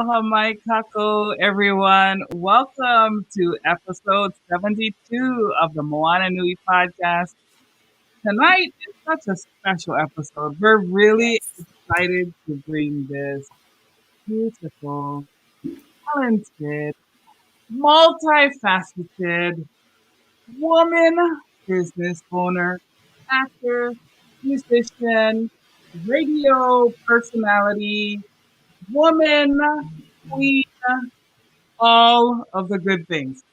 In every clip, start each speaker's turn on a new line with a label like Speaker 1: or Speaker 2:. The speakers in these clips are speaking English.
Speaker 1: aloha mai kako, everyone. Welcome to episode 72 of the Moana Nui podcast. Tonight is such a special episode. We're really
Speaker 2: Yes.
Speaker 1: excited to bring this beautiful, talented, multifaceted woman business owner, actor, musician, radio personality, woman, queen, all of the good things.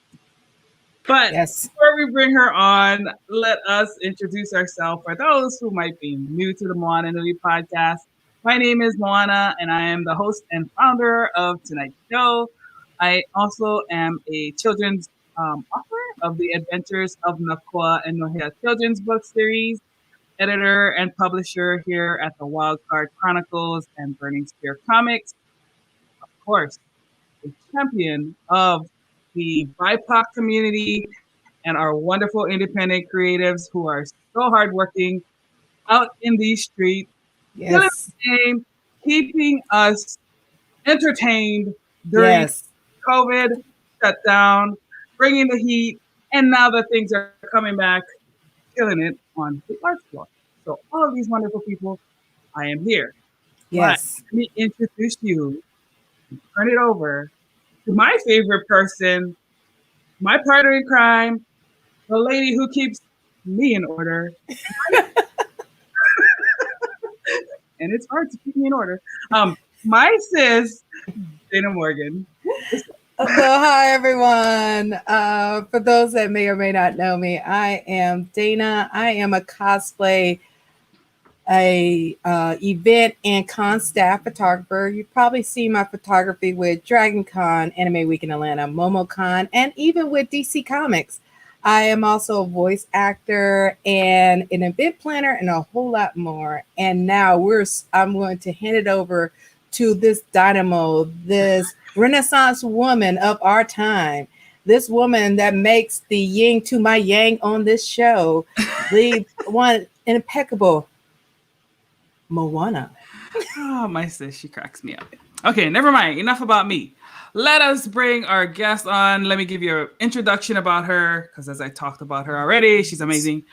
Speaker 1: But
Speaker 2: Yes.
Speaker 1: before we bring her on, let us introduce ourselves for those who might be new to the Moana Nui podcast. My name is Moana, and I am the host and founder of tonight's show. I also am a children's author of the Adventures of Nakua and Nohea children's book series, editor and publisher here at the Wildcard Chronicles and Burning Spear Comics. Of course, a champion of the BIPOC community and our wonderful independent creatives who are so hardworking out in these streets, killing
Speaker 2: Yes.
Speaker 1: the game, keeping us entertained during
Speaker 2: Yes.
Speaker 1: COVID shutdown, bringing the heat, and now that things are coming back, killing it on the art floor. So all of these wonderful people, I am here. But
Speaker 2: Yes.
Speaker 1: let me introduce you, turn it over to my favorite person, my partner in crime, the lady who keeps me in order. And it's hard to keep me in order. My sis, Dana Morgan.
Speaker 2: Hi, everyone. For those that may or may not know me, I am Dana. I am a cosplay, event and con staff photographer. You've probably seen my photography with Dragon Con, Anime Week in Atlanta, MomoCon, and even with DC Comics. I am also a voice actor and an event planner and a whole lot more. And now I'm going to hand it over to this dynamo, this Renaissance woman of our time, this woman that makes the yin to my yang on this show, the one impeccable Moana.
Speaker 1: Oh, my sis, she cracks me up. Okay, never mind. Enough about me. Let us bring our guest on. Let me give you an introduction about her, because as I talked about her already, she's amazing.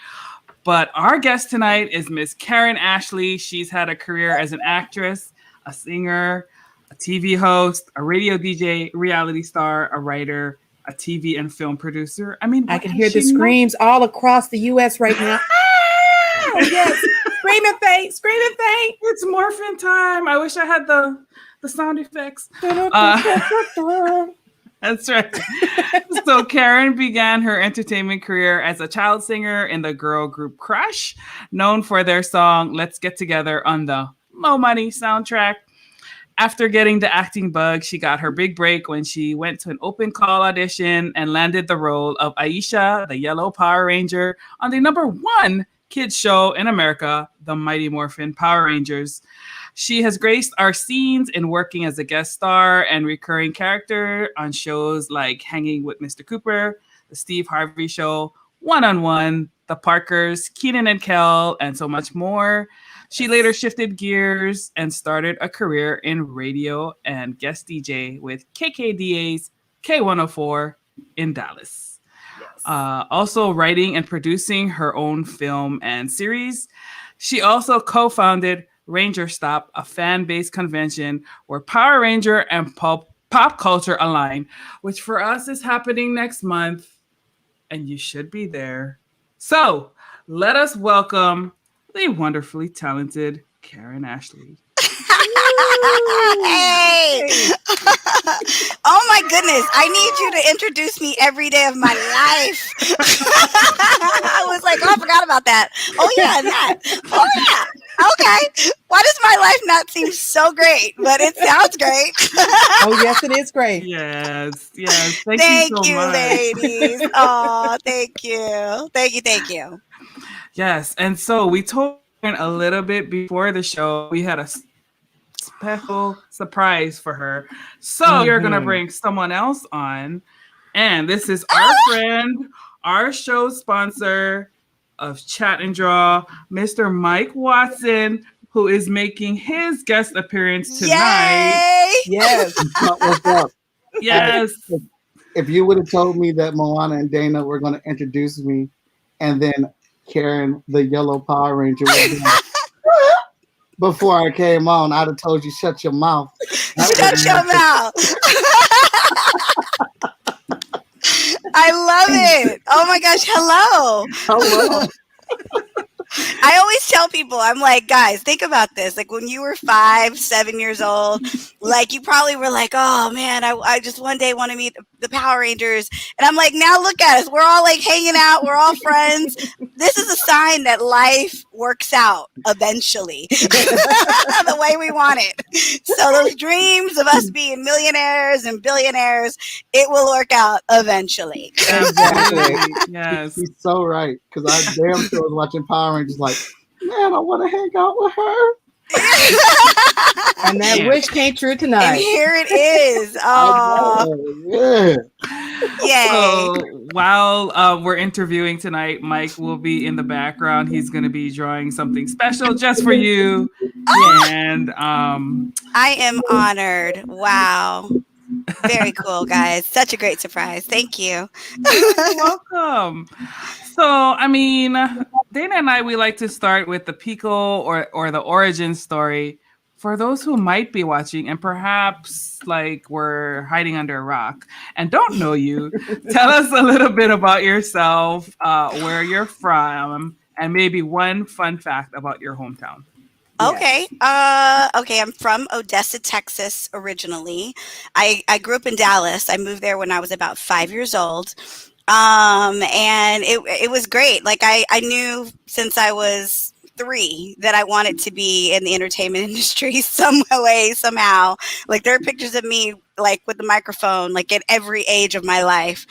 Speaker 1: But our guest tonight is Miss Karan Ashley. She's had a career as an actress, a singer, a TV host, a radio DJ, reality star, a writer, a TV and film producer. I mean,
Speaker 2: I
Speaker 1: what
Speaker 2: can
Speaker 1: has
Speaker 2: hear the
Speaker 1: she not-
Speaker 2: screams all across the U.S. right now. Ah! Yes, screaming faint, screaming faint.
Speaker 1: It's morphin time. I wish I had the sound effects. That's right. So Karan began her entertainment career as a child singer in the girl group KRUSH, known for their song Let's Get Together on the Mo Money soundtrack. After getting the acting bug, she got her big break when she went to an open call audition and landed the role of Aisha, the yellow Power Ranger, on the #1 kids show in America, the Mighty Morphin Power Rangers. She has graced our scenes in working as a guest star and recurring character on shows like Hanging with Mr. Cooper, The Steve Harvey Show, One-on-One, The Parkers, Kenan and Kel, and so much more. She later shifted gears and started a career in radio and guest DJ with KKDA's K104 in Dallas. Also writing and producing her own film and series. She also co-founded RangerStop, a fan-based convention where Power Ranger and pop culture align, which for us is happening next month, and you should be there. So let us welcome the wonderfully talented Karan Ashley.
Speaker 3: Hey! Oh my goodness, I need you to introduce me every day of my life. I was like, oh, I forgot about that. Oh yeah, that. Oh yeah. Okay. Why does my life not seem so great? But it sounds great.
Speaker 2: Oh, yes, it is great.
Speaker 1: Yes. Thank
Speaker 3: Thank
Speaker 1: you so
Speaker 3: you,
Speaker 1: much.
Speaker 3: ladies. Oh, thank you. Thank you.
Speaker 1: Yes, and so we told Karan a little bit before the show. We had a special surprise for her. So you're going to bring someone else on. And this is our friend, our show sponsor of Chat and Draw, Mr. Mike Watson, who is making his guest appearance tonight.
Speaker 3: Yay!
Speaker 2: Yes.
Speaker 4: What's up?
Speaker 1: Yes.
Speaker 4: If you would have told me that Moana and Dana were going to introduce me, and then Karen, the yellow Power Ranger, before I came on, I'd have told you, shut your mouth.
Speaker 3: Shut your mouth. I love it. Oh my gosh. Hello.
Speaker 4: Hello.
Speaker 3: I always tell people, I'm like, guys, think about this. Like when you were 5, 7 years old, like you probably were like, oh man, I just one day want to meet the Power Rangers. And I'm like, now look at us. We're all like hanging out. We're all friends. This is a sign that life works out eventually the way we want it. So those dreams of us being millionaires and billionaires, it will work out eventually.
Speaker 1: Exactly. Yes.
Speaker 4: He's so right. Because I damn sure was watching Power Rangers like, man, I want to hang out with her.
Speaker 2: And that wish came true
Speaker 3: And
Speaker 2: tonight.
Speaker 3: here it is. Oh,
Speaker 4: Yeah.
Speaker 3: yay.
Speaker 1: So while we're interviewing tonight, Mike will be in the background. He's going to be drawing something special just for you. And
Speaker 3: I am honored. Wow. Very cool, guys. Such a great surprise. Thank you.
Speaker 1: you're welcome. So, I mean, Dana and I, we like to start with the Pico or the origin story for those who might be watching and perhaps like we're hiding under a rock and don't know you. Tell us a little bit about yourself, where you're from, and maybe one fun fact about your hometown.
Speaker 3: Okay. Okay. I'm from Odessa, Texas, originally. I grew up in Dallas. I moved there when I was about 5 years old. And it was great. Like I knew since I was 3 that I wanted to be in the entertainment industry some way, somehow. Like there are pictures of me like with the microphone, like at every age of my life.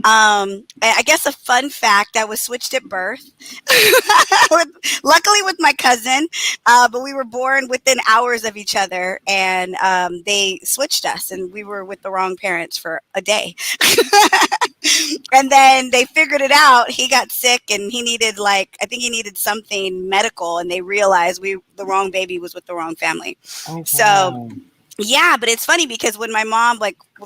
Speaker 3: I guess a fun fact, I was switched at birth, luckily with my cousin, but we were born within hours of each other, and they switched us, and we were with the wrong parents for a day. And then they figured it out. He got sick and he needed I think he needed something medical, and they realized the wrong baby was with the wrong family.
Speaker 2: Oh,
Speaker 3: So
Speaker 2: wow.
Speaker 3: yeah, but it's funny because when my mom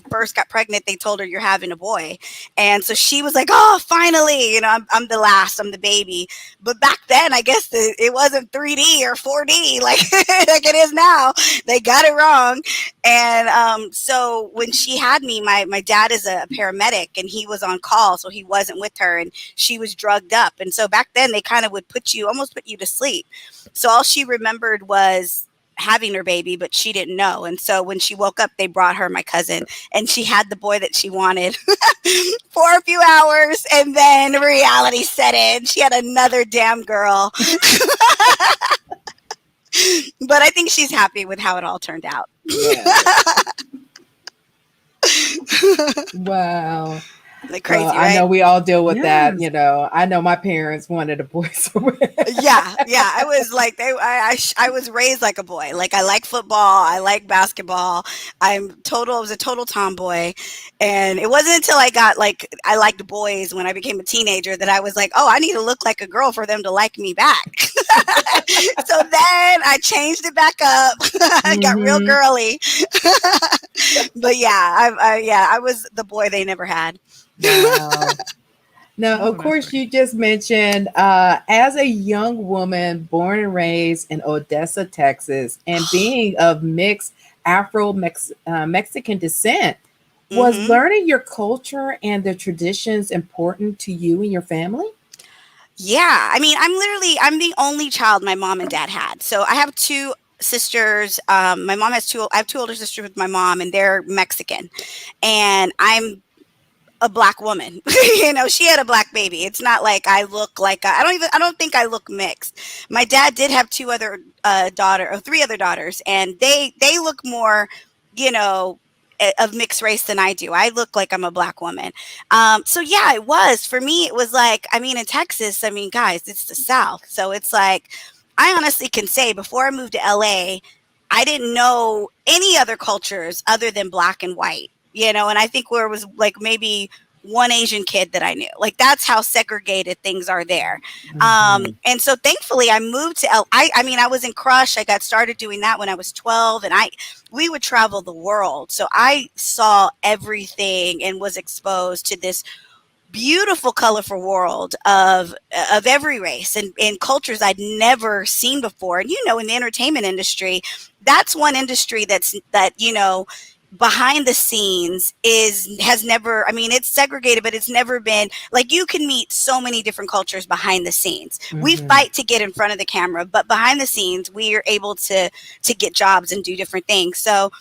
Speaker 3: first got pregnant, they told her you're having a boy. And so she was like, oh, finally, I'm the last, I'm the baby. But back then, I guess it wasn't 3D or 4D like it is now. They got it wrong. And so when she had me, my dad is a paramedic and he was on call. So he wasn't with her and she was drugged up. And so back then they kind of would almost put you to sleep. So all she remembered was having her baby, but she didn't know. And so when she woke up, they brought her my cousin, and she had the boy that she wanted for a few hours, and then reality set in. She had another damn girl. But I think she's happy with how it all turned out.
Speaker 2: Wow.
Speaker 3: Like crazy,
Speaker 2: Well,
Speaker 3: right?
Speaker 2: I know we all deal with that.
Speaker 1: Yes.
Speaker 2: I know my parents wanted a boy so bad.
Speaker 3: Yeah. I was like, I was raised like a boy. Like I like football, I like basketball. I was a total tomboy, and it wasn't until I liked boys when I became a teenager that I was like, oh, I need to look like a girl for them to like me back. So then I changed it back up. I got real girly. But yeah, I was the boy they never had.
Speaker 2: Wow. Now,
Speaker 1: Oh,
Speaker 2: of course, you just mentioned as a young woman born and raised in Odessa, Texas, and being of mixed Afro-Mexican descent, was learning your culture and the traditions important to you and your family?
Speaker 3: Yeah. I mean, I'm the only child my mom and dad had. So I have 2 sisters. My mom has I have 2 older sisters with my mom, and they're Mexican. And I'm a black woman. She had a black baby. It's not like I look like I don't think I look mixed. My dad did have 3 other daughters, and they look more, of mixed race than I do. I look like I'm a black woman. So yeah, it was for me. It was like, in Texas, guys, it's the South. So it's like, I honestly can say before I moved to LA, I didn't know any other cultures other than black and white. And I think where it was like maybe one Asian kid that I knew. Like, that's how segregated things are there. And so thankfully I moved to I mean, I was in KRUSH. I got started doing that when I was 12, and we would travel the world. So I saw everything and was exposed to this beautiful, colorful world of every race and cultures I'd never seen before. And, in the entertainment industry, that's one industry that behind the scenes has never, I mean, it's segregated, but it's never been like, you can meet so many different cultures behind the scenes. We fight to get in front of the camera, but behind the scenes, we are able to get jobs and do different things. So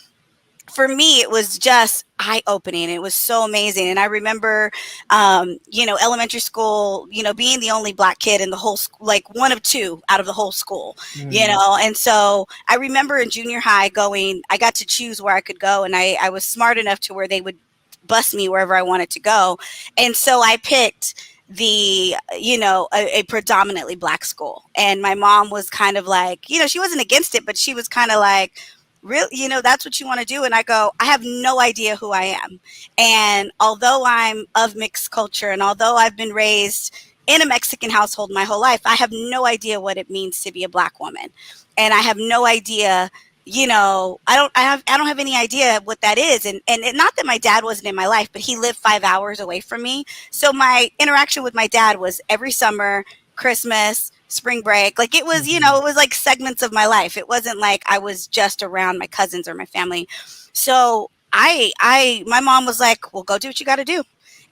Speaker 3: for me, it was just eye-opening. It was so amazing. And I remember, elementary school, being the only Black kid in the whole school, like one of two out of the whole school, and so I remember in junior high I got to choose where I could go. And I was smart enough to where they would bus me wherever I wanted to go. And so I picked a predominantly Black school. And my mom was kind of like, she wasn't against it, but she was kind of like, really, that's what you want to do? And I go, I have no idea who I am. And although I'm of mixed culture, and although I've been raised in a Mexican household my whole life, I have no idea what it means to be a Black woman. And I have no idea, I don't have any idea what that is. And not that my dad wasn't in my life, but he lived 5 hours away from me. So my interaction with my dad was every summer, Christmas, spring break. Like, it was, it was like segments of my life. It wasn't like I was just around my cousins or my family. So my mom was like, well, go do what you got to do.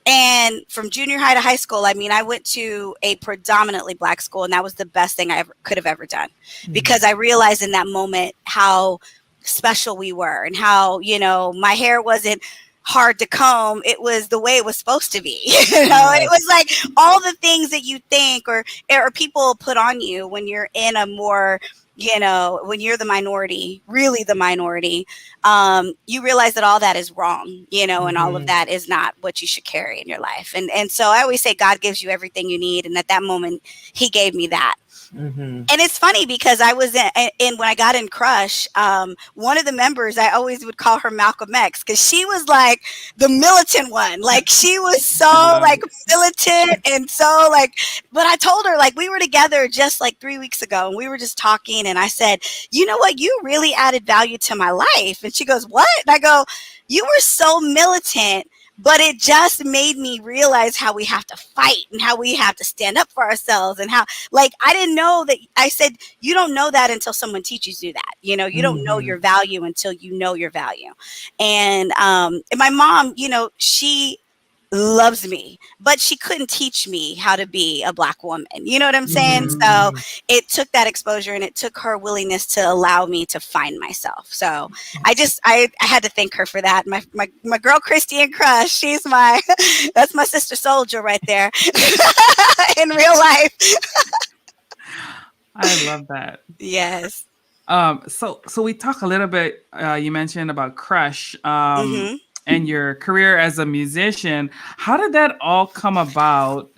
Speaker 3: And from junior high to high school, I mean, I went to a predominantly Black school, and that was the best thing I could have ever done, because I realized in that moment how special we were, and how, my hair wasn't hard to comb. It was the way it was supposed to be. It was like all the things that you think or people put on you when you're in a more, when you're the minority, really the minority, you realize that all that is wrong, and all of that is not what you should carry in your life. And so I always say God gives you everything you need. And at that moment, he gave me that. And it's funny because I was in when I got in KRUSH, one of the members, I always would call her Malcolm X, because she was like the militant one. Like, she was so like militant and so like, but I told her, like, we were together just like 3 weeks ago, and we were just talking, and I said, you know what, you really added value to my life. And she goes, what? And I go, you were so militant, but it just made me realize how we have to fight and how we have to stand up for ourselves, and how, like, I didn't know that. I said, you don't know that until someone teaches you that, you don't know your value until you know your value. And my mom, she loves me, but she couldn't teach me how to be a Black woman. You know what I'm saying? So it took that exposure, and it took her willingness to allow me to find myself. So I had to thank her for that. My girl Christy in KRUSH, that's my sister soldier right there in real life.
Speaker 1: I love that.
Speaker 3: Yes.
Speaker 1: So we talk a little bit, you mentioned about KRUSH, and your career as a musician. How did that all come about?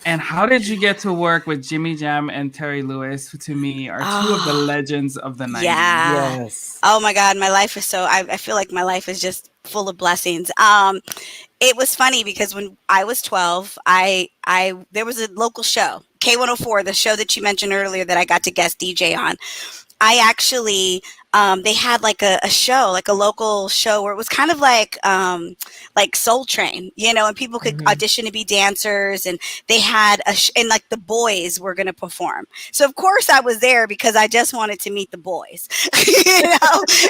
Speaker 1: And how did you get to work with Jimmy Jam and Terry Lewis, who to me are two of the legends of the 90s?
Speaker 3: Yeah.
Speaker 2: Yes.
Speaker 3: Oh my God, my life is so, I feel like my life is just full of blessings. It was funny because when I was 12, there was a local show, K104, the show that you mentioned earlier that I got to guest DJ on. I actually, they had like a show, like a local show where it was kind of like Soul Train, and people could audition to be dancers, and they had and like the boys were going to perform. So of course I was there because I just wanted to meet the boys, and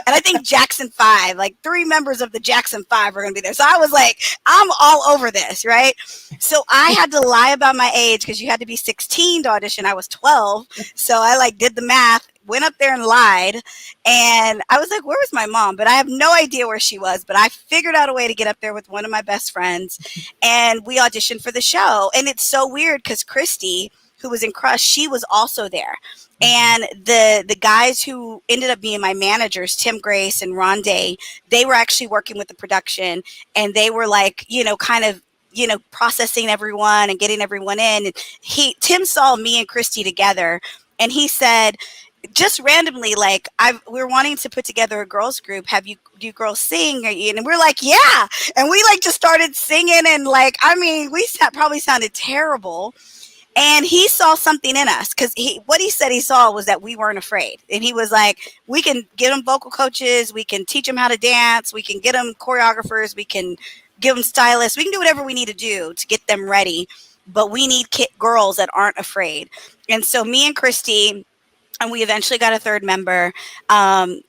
Speaker 3: I think Jackson 5, like 3 members of the Jackson 5 were going to be there. So I was like, I'm all over this, right? So I had to lie about my age because you had to be 16 to audition. I was 12. So I like did the math, went up there and lied. And I was like, where was my mom? But I have no idea where she was. But I figured out a way to get up there with one of my best friends. And we auditioned for the show. And it's so weird because Christy, who was in KRUSH, she was also there. And the guys who ended up being my managers, Tim Grace and Ron Day, they were actually working with the production. And they were like, kind of, processing everyone and getting everyone in. And Tim saw me and Christy together. And he said, just randomly, like we're wanting to put together a girls group. Do you girls sing? And we're like, yeah. And we like just started singing, and like, I mean, we probably sounded terrible. And he saw something in us, because what he said he saw was that we weren't afraid. And he was like, we can get them vocal coaches, we can teach them how to dance, we can get them choreographers, we can give them stylists, we can do whatever we need to do to get them ready. But we need girls that aren't afraid. And so me and Christy, and we eventually got a third member.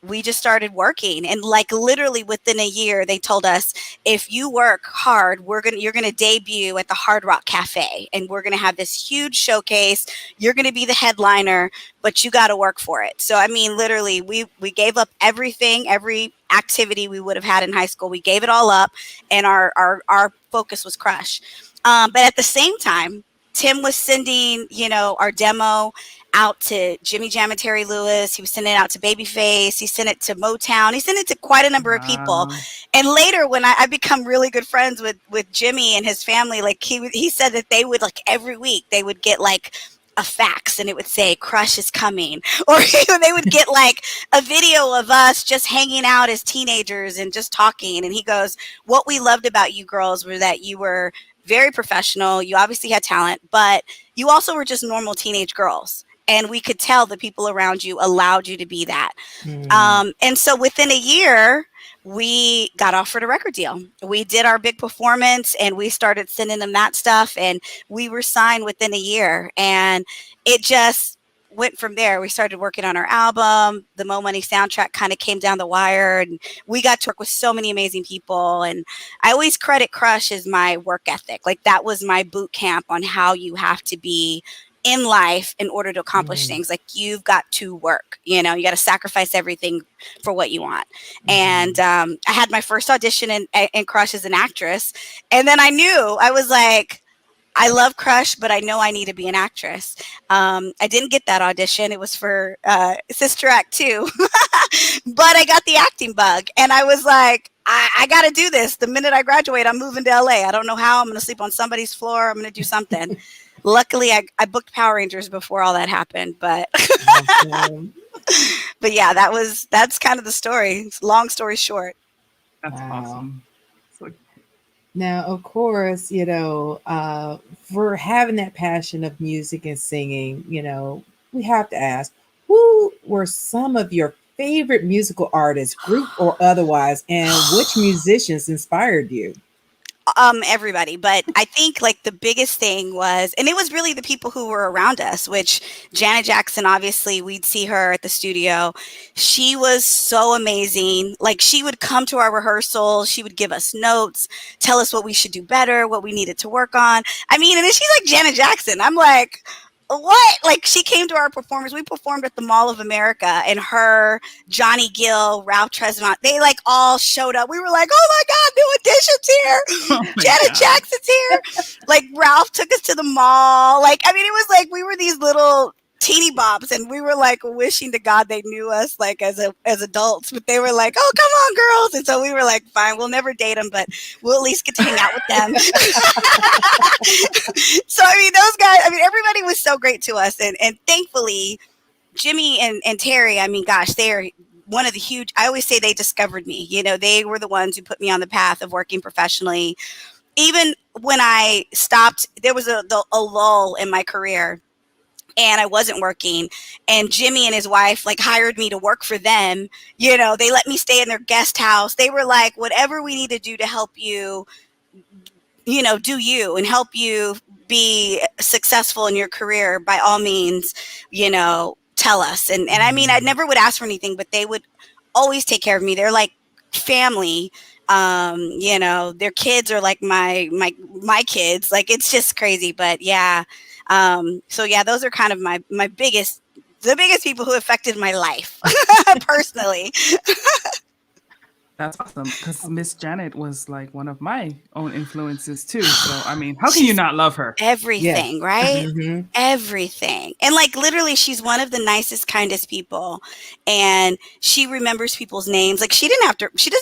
Speaker 3: We just started working, and like literally within a year, they told us, if you work hard, you're gonna debut at the Hard Rock Cafe, and we're gonna have this huge showcase. You're gonna be the headliner, but you got to work for it. So I mean, literally, we gave up everything, every activity we would have had in high school. We gave it all up, and our focus was KRUSH. But at the same time, Tim was sending, our demo out to Jimmy Jam and Terry Lewis. He was sending it out to Babyface. He sent it to Motown. He sent it to quite a number of people. And later, when I become really good friends with Jimmy and his family, like he said that they would, like, every week they would get like a fax, and it would say KRUSH is coming, or they would get like a video of us just hanging out as teenagers and just talking. And he goes, what we loved about you girls were that you were very professional. You obviously had talent, but you also were just normal teenage girls. And we could tell the people around you allowed you to be that. And so within a year, we got offered a record deal. We did our big performance, and we started sending them that stuff, and we were signed within a year. And it just went from there. We started working on our album. The Mo Money soundtrack kind of came down the wire, and we got to work with so many amazing people. And I always credit KRUSH as my work ethic. Like, that was my boot camp on how you have to be in life in order to accomplish things. Like, you've got to work, you got to sacrifice everything for what you want. And I had my first audition in KRUSH as an actress. And then I was like, I love KRUSH, but I know I need to be an actress. I didn't get that audition. It was for Sister Act 2, but I got the acting bug, and I was like, I got to do this. The minute I graduate, I'm moving to LA. I don't know how. I'm going to sleep on somebody's floor. I'm going to do something. Luckily, I booked Power Rangers before all that happened, but but yeah, that's kind of the story. Long story short.
Speaker 1: That's awesome.
Speaker 2: Now, of course, for having that passion of music and singing, we have to ask, who were some of your favorite musical artists, group or otherwise, and which musicians inspired you?
Speaker 3: Everybody, but I think like the biggest thing was, and it was really the people who were around us, which Janet Jackson, obviously we'd see her at the studio. She was so amazing. Like, she would come to our rehearsal. She would give us notes, tell us what we should do better, what we needed to work on. I mean, and then she's like Janet Jackson. I'm like, what? Like, she came to our performance. We performed at the Mall of America, and her, Johnny Gill, Ralph Tresvant, they like all showed up. We were like, oh my God, new additions here. Janet Jackson's here. Like, Ralph took us to the mall. Like, I mean, it was like we were these little teeny bops, and we were like wishing to God they knew us like as adults, but they were like, oh, come on, girls. And so we were like, fine, we'll never date them, but we'll at least get to hang out with them. So I mean, those guys, I mean, everybody was so great to us, and thankfully Jimmy and Terry, I mean, gosh, they are one of the huge, I always say they discovered me. They were the ones who put me on the path of working professionally. Even when I stopped, there was a lull in my career, and I wasn't working, and Jimmy and his wife like hired me to work for them. They let me stay in their guest house. They were like, whatever we need to do to help you, do you and help you be successful in your career, by all means, tell us. And I mean, I never would ask for anything, but they would always take care of me. They're like family. Their kids are like my kids. Like, it's just crazy, but yeah. So yeah, those are kind of the biggest people who affected my life personally.
Speaker 1: That's awesome, because Miss Janet was like one of my own influences too. So I mean, how can you not love her?
Speaker 3: Everything,
Speaker 2: Yes.
Speaker 3: right?
Speaker 2: Mm-hmm.
Speaker 3: Everything. And like, literally, she's one of the nicest, kindest people, and she remembers people's names. Like, she doesn't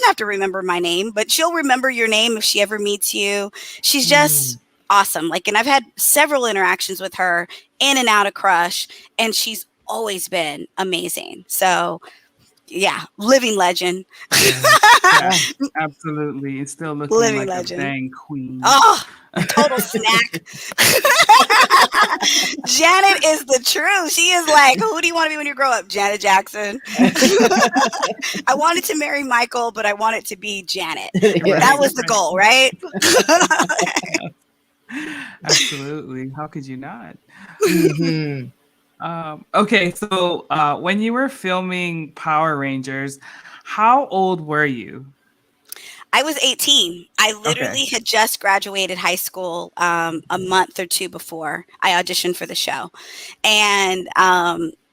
Speaker 3: have to remember my name, but she'll remember your name if she ever meets you. She's just awesome. Like, and I've had several interactions with her in and out of KRUSH, and she's always been amazing. So yeah, living legend.
Speaker 1: Yeah, absolutely. It's still looking
Speaker 3: Living
Speaker 1: like
Speaker 3: legend.
Speaker 1: a dang queen.
Speaker 3: Oh, total snack. Janet is the truth. She is like, who do you want to be when you grow up? Janet Jackson. I wanted to marry Michael, but I wanted to be Janet. That was the goal, right?
Speaker 1: Absolutely. How could you not?
Speaker 2: Mhm.
Speaker 1: Okay, so when you were filming Power Rangers, how old were you?
Speaker 3: I was 18. I literally had just graduated high school a month or two before I auditioned for the show. And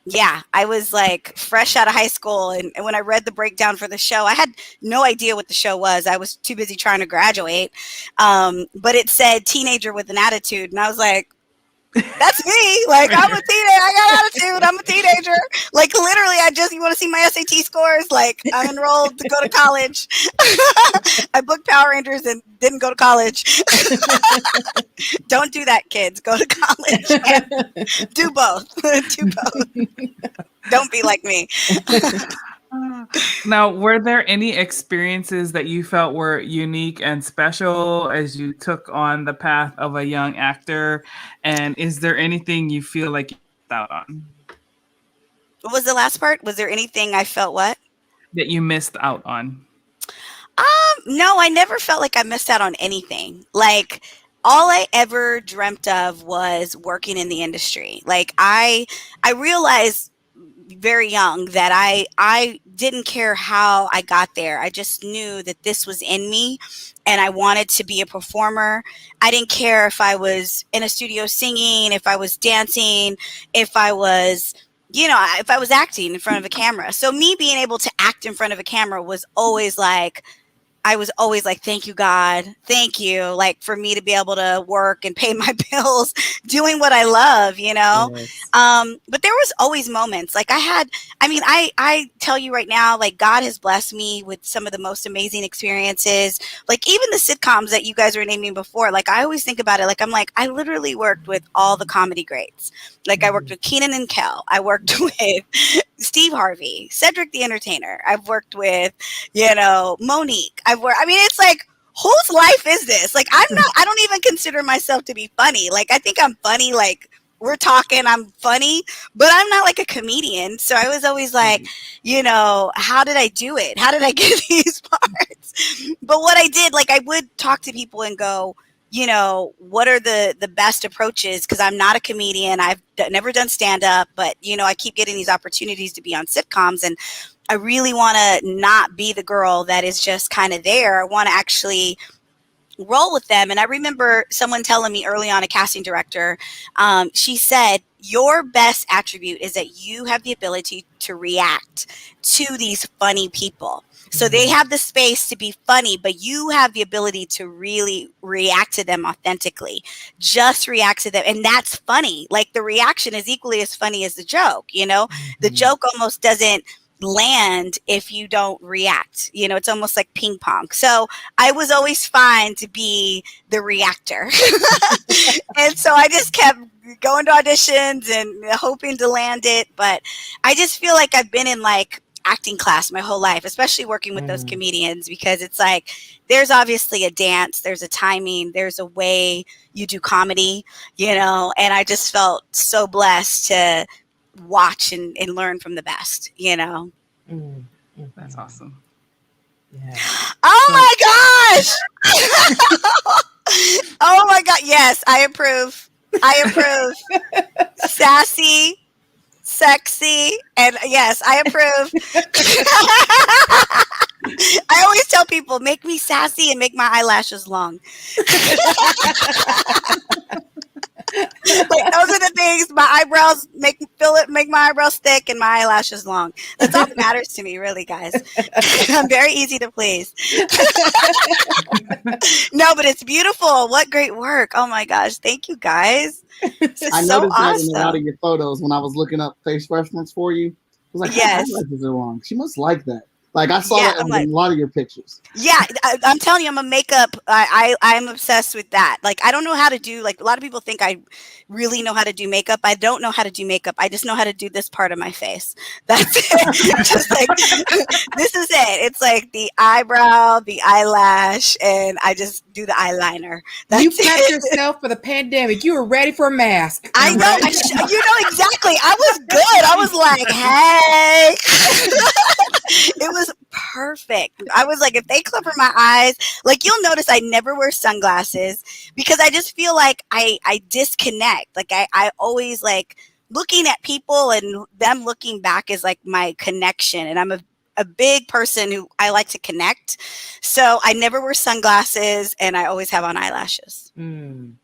Speaker 3: yeah, I was like fresh out of high school. And when I read the breakdown for the show, I had no idea what the show was. I was too busy trying to graduate. But it said teenager with an attitude. And I was like, that's me. Like, I'm a teenager. I got attitude. I'm a teenager. Like, literally, you want to see my SAT scores? Like, I'm enrolled to go to college. I booked Power Rangers and didn't go to college. Don't do that, kids. Go to college. Do both. Do both. Don't be like me.
Speaker 1: Now, were there any experiences that you felt were unique and special as you took on the path of a young actor? And is there anything you feel like you missed out on?
Speaker 3: What was the last part? Was there anything I felt what?
Speaker 1: That you missed out on?
Speaker 3: No, I never felt like I missed out on anything. Like, all I ever dreamt of was working in the industry. Like, I realized very young that I didn't care how I got there. I just knew that this was in me and I wanted to be a performer. I didn't care if I was in a studio singing, if I was dancing, if I was, if I was acting in front of a camera. So me being able to act in front of a camera was always like, I was always like, thank you, God. Thank you. Like, for me to be able to work and pay my bills, doing what I love,
Speaker 2: Yes.
Speaker 3: But there was always moments like I tell you right now, like, God has blessed me with some of the most amazing experiences. Like, even the sitcoms that you guys were naming before, like, I always think about it. Like, I'm like, I literally worked with all the comedy greats. Like, I worked with Kenan Kel. I worked with Steve Harvey, Cedric the Entertainer. I've worked with, Monique. It's like, whose life is this? Like, I don't even consider myself to be funny. Like, I think I'm funny. Like, we're talking, I'm funny, but I'm not like a comedian. So I was always like, how did I do it? How did I get these parts? But what I did, like, I would talk to people and go, what are the best approaches? Because I'm not a comedian. I've never done stand-up, but, I keep getting these opportunities to be on sitcoms. And I really want to not be the girl that is just kind of there. I want to actually roll with them. And I remember someone telling me early on, a casting director, she said, your best attribute is that you have the ability to react to these funny people. So they have the space to be funny, but you have the ability to really react to them authentically. Just react to them. And that's funny. Like, the reaction is equally as funny as the joke. The joke almost doesn't land if you don't react. It's almost like ping pong. So I was always fine to be the reactor. And so I just kept going to auditions and hoping to land it. But I just feel like I've been in like acting class my whole life, especially working with those comedians, because it's like, there's obviously a dance, there's a timing, there's a way you do comedy, and I just felt so blessed to watch and learn from the best.
Speaker 1: That's awesome.
Speaker 2: Yeah.
Speaker 3: Oh my gosh. Oh my God. Yes, I approve. Sassy, sexy, and yes, I approve. I always tell people, make me sassy and make my eyelashes long. Like, those are the things. My eyebrows make my eyebrows thick and my eyelashes long. That's all that matters to me, really, guys. I'm very easy to please. No, but it's beautiful. What great work! Oh my gosh, thank you, guys. This is
Speaker 4: I
Speaker 3: so
Speaker 4: noticed that in a lot
Speaker 3: awesome.
Speaker 4: of your photos when I was looking up face reference for you. I was like,
Speaker 3: Yes.
Speaker 4: her eyelashes are long. She must like that. Like I saw that in a lot of your pictures.
Speaker 3: Yeah, I'm telling you, I'm a makeup. I'm obsessed with that. Like, I don't know how to do, like, a lot of people think I really know how to do makeup. I don't know how to do makeup. I just know how to do this part of my face. That's it. Just like, this is it. It's like the eyebrow, the eyelash, and I just do the eyeliner. That's
Speaker 2: You prepped yourself for the pandemic. You were ready for a mask.
Speaker 3: I know.
Speaker 1: Right?
Speaker 3: You know exactly. I was good. I was like, hey. It was perfect. I was like, if they cover my eyes, like, you'll notice I never wear sunglasses because I just feel like I disconnect. Like I always like looking at people and them looking back is like my connection. And I'm a big person who I like to connect. So I never wear sunglasses and I always have on eyelashes. Could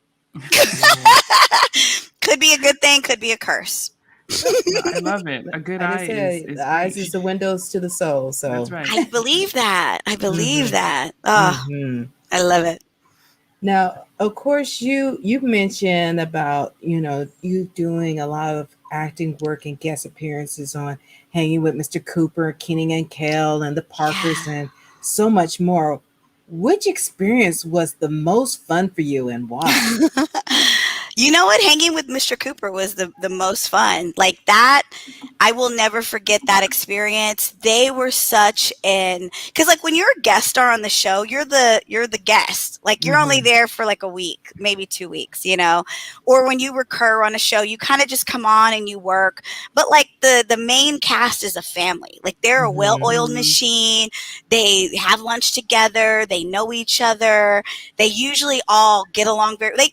Speaker 3: be a good thing, could be a curse.
Speaker 1: I love it. A good eye is
Speaker 2: the eyes
Speaker 1: great.
Speaker 2: is the windows to the soul. So
Speaker 1: That's right.
Speaker 3: I believe that. I believe that. Oh, I love it.
Speaker 2: Now, of course, you've mentioned about, you doing a lot of acting work and guest appearances on Hanging with Mr. Cooper, Kenan Kel, and the Parkers, and so much more. Which experience was the most fun for you and why?
Speaker 3: You know what? Hanging with Mr. Cooper was the most fun. Like that, I will never forget that experience. They were such because like when you're a guest star on the show, you're the guest. Like you're only there for like a week, maybe 2 weeks, or when you recur on a show, you kind of just come on and you work. But like the main cast is a family. Like they're a well-oiled machine. They have lunch together. They know each other. They usually all get along very, like,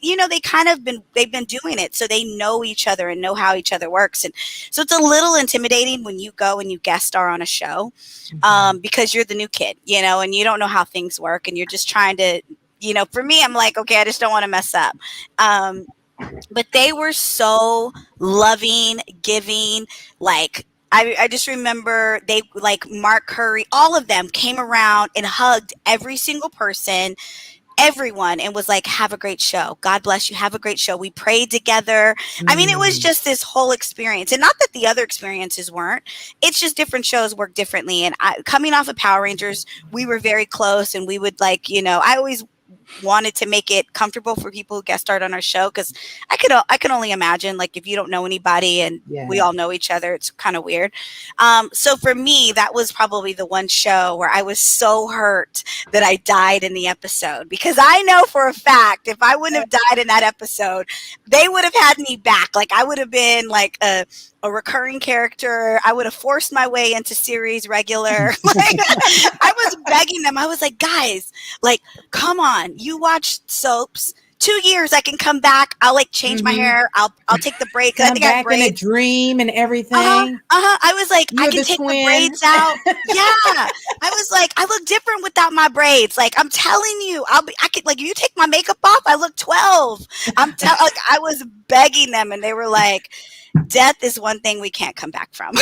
Speaker 3: they've been doing it. So they know each other and know how each other works. And so it's a little intimidating when you go and you guest star on a show because you're the new kid, and you don't know how things work. And you're just trying to, for me, I'm like, okay, I just don't want to mess up. But they were so loving, giving, like, I just remember they, like Mark Curry, all of them came around and hugged every single person, everyone, and was like, have a great show. God bless you. Have a great show. We prayed together. I mean, it was just this whole experience. And not that the other experiences weren't. It's just different shows work differently. And coming off of Power Rangers, we were very close and we would like, I always wanted to make it comfortable for people who guest starred on our show because I can only imagine, like, if you don't know anybody and we all know each other, it's kind of weird. So for me, that was probably the one show where I was so hurt that I died in the episode, because I know for a fact if I wouldn't have died in that episode, they would have had me back. Like I would have been like a recurring character. I would have forced my way into series regular. Like, I was begging them. I was like, guys, like, come on, you watch soaps. 2 years, I can come back. I'll like change my hair. I'll take the braid.
Speaker 2: Come
Speaker 3: I think I have
Speaker 2: back in a
Speaker 3: braids.
Speaker 2: I and everything.
Speaker 3: I was like,
Speaker 2: You're
Speaker 3: I can
Speaker 2: the
Speaker 3: take
Speaker 2: twin.
Speaker 3: the braids out. Yeah. I was like, I look different without my braids. Like, I'm telling you, I could, like, if you take my makeup off, I look 12. Like, I was begging them, and they were like, death is one thing we can't come back from.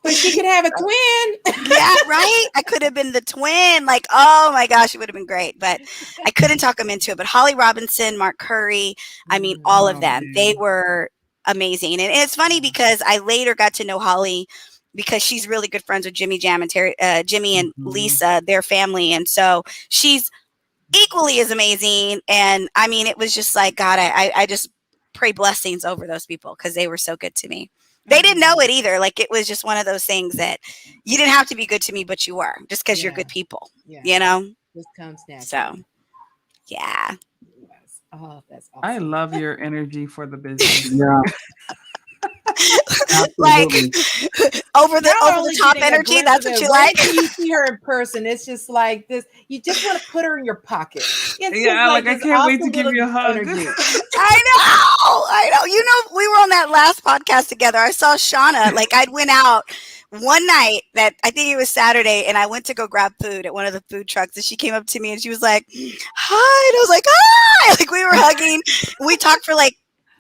Speaker 2: But she could have a twin.
Speaker 3: Yeah, right? I could have been the twin. Like, oh my gosh, it would have been great. But I couldn't talk them into it. But Holly Robinson, Mark Curry, I mean, all of them, they were amazing. And it's funny because I later got to know Holly because she's really good friends with Jimmy Jam and Jimmy and Lisa, their family. And so she's equally as amazing. And I mean, it was just like, God, I just pray blessings over those people because they were so good to me. They didn't know it either. Like, it was just one of those things that you didn't have to be good to me, but you were, just because you're good people, you know?
Speaker 2: This comes naturally.
Speaker 3: So, yeah.
Speaker 2: Yes. Oh, that's awesome.
Speaker 1: I love your energy for the business.
Speaker 4: Yeah.
Speaker 3: Like, over
Speaker 2: Not
Speaker 3: the
Speaker 2: only
Speaker 3: top
Speaker 2: getting a
Speaker 3: energy,
Speaker 2: glimpse
Speaker 3: that's
Speaker 2: of
Speaker 3: what
Speaker 2: it,
Speaker 3: you
Speaker 2: wait
Speaker 3: like?
Speaker 2: till you see her in person. It's just like this. You just want to put her in your pocket. It's
Speaker 1: Yeah, like I
Speaker 2: this
Speaker 1: can't wait to
Speaker 2: awesome
Speaker 1: give
Speaker 2: little
Speaker 1: you a hug.
Speaker 2: energy.
Speaker 3: I know. You know, we were on that last podcast together. I saw Shauna. Like, I'd went out one night that I think it was Saturday, and I went to go grab food at one of the food trucks, and she came up to me and she was like, hi. And I was like, hi. Like, we were hugging. We talked for like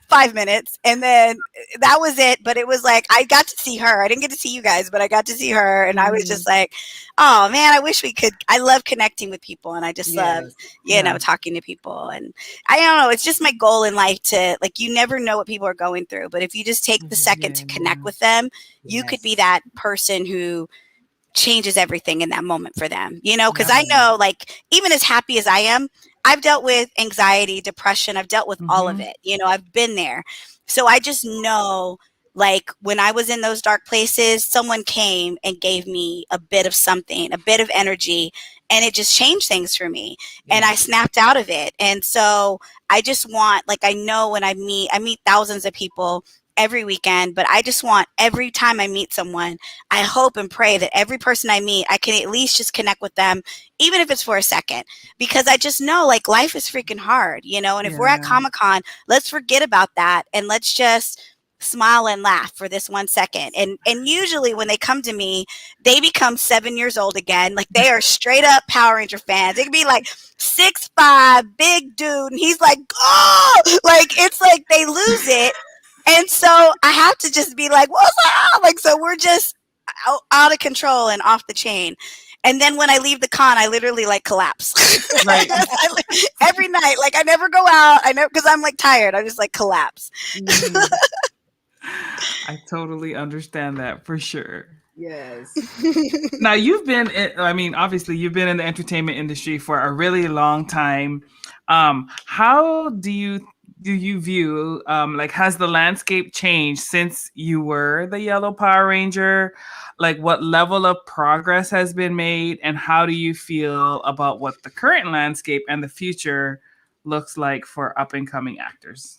Speaker 3: 5 minutes, and then that was it. But it was like, I got to see her. I didn't get to see you guys, but I got to see her, and I was just like, oh man, I wish we could. I love connecting with people, and I just love, you know, talking to people. And I don't know, it's just my goal in life to, like, you never know what people are going through, but if you just take the second to connect with them, you could be that person who changes everything in that moment for them, you know, because I know, like, even as happy as I am, I've dealt with anxiety, depression, I've dealt with all of it, you know, I've been there. So I just know, like, when I was in those dark places, someone came and gave me a bit of something, a bit of energy, and it just changed things for me. And I snapped out of it. And so I just want, like, I know when I meet thousands of people every weekend, but I just want, every time I meet someone, I hope and pray that every person I meet, I can at least just connect with them, even if it's for a second, because I just know, like, life is freaking hard, you know, and if we're at Comic-Con, let's forget about that and let's just smile and laugh for this 1 second. And usually when they come to me, they become 7 years old again. Like, they are straight up Power Ranger fans. It could be like 6'5", big dude, and he's like, oh, like, it's like they lose it. And so I have to just be like, what's up? Like, so we're just out of control and off the chain. And then when I leave the con, I literally, like, collapse.
Speaker 1: Right.
Speaker 3: Every night. Like, I never go out. I know, because I'm, like, tired. I just, like, collapse.
Speaker 1: I totally understand that for sure.
Speaker 2: Yes.
Speaker 1: Now, obviously you've been in the entertainment industry for a really long time. How do you view, like, has the landscape changed since you were the Yellow Power Ranger? Like, what level of progress has been made, and how do you feel about what the current landscape and the future looks like for up and coming actors?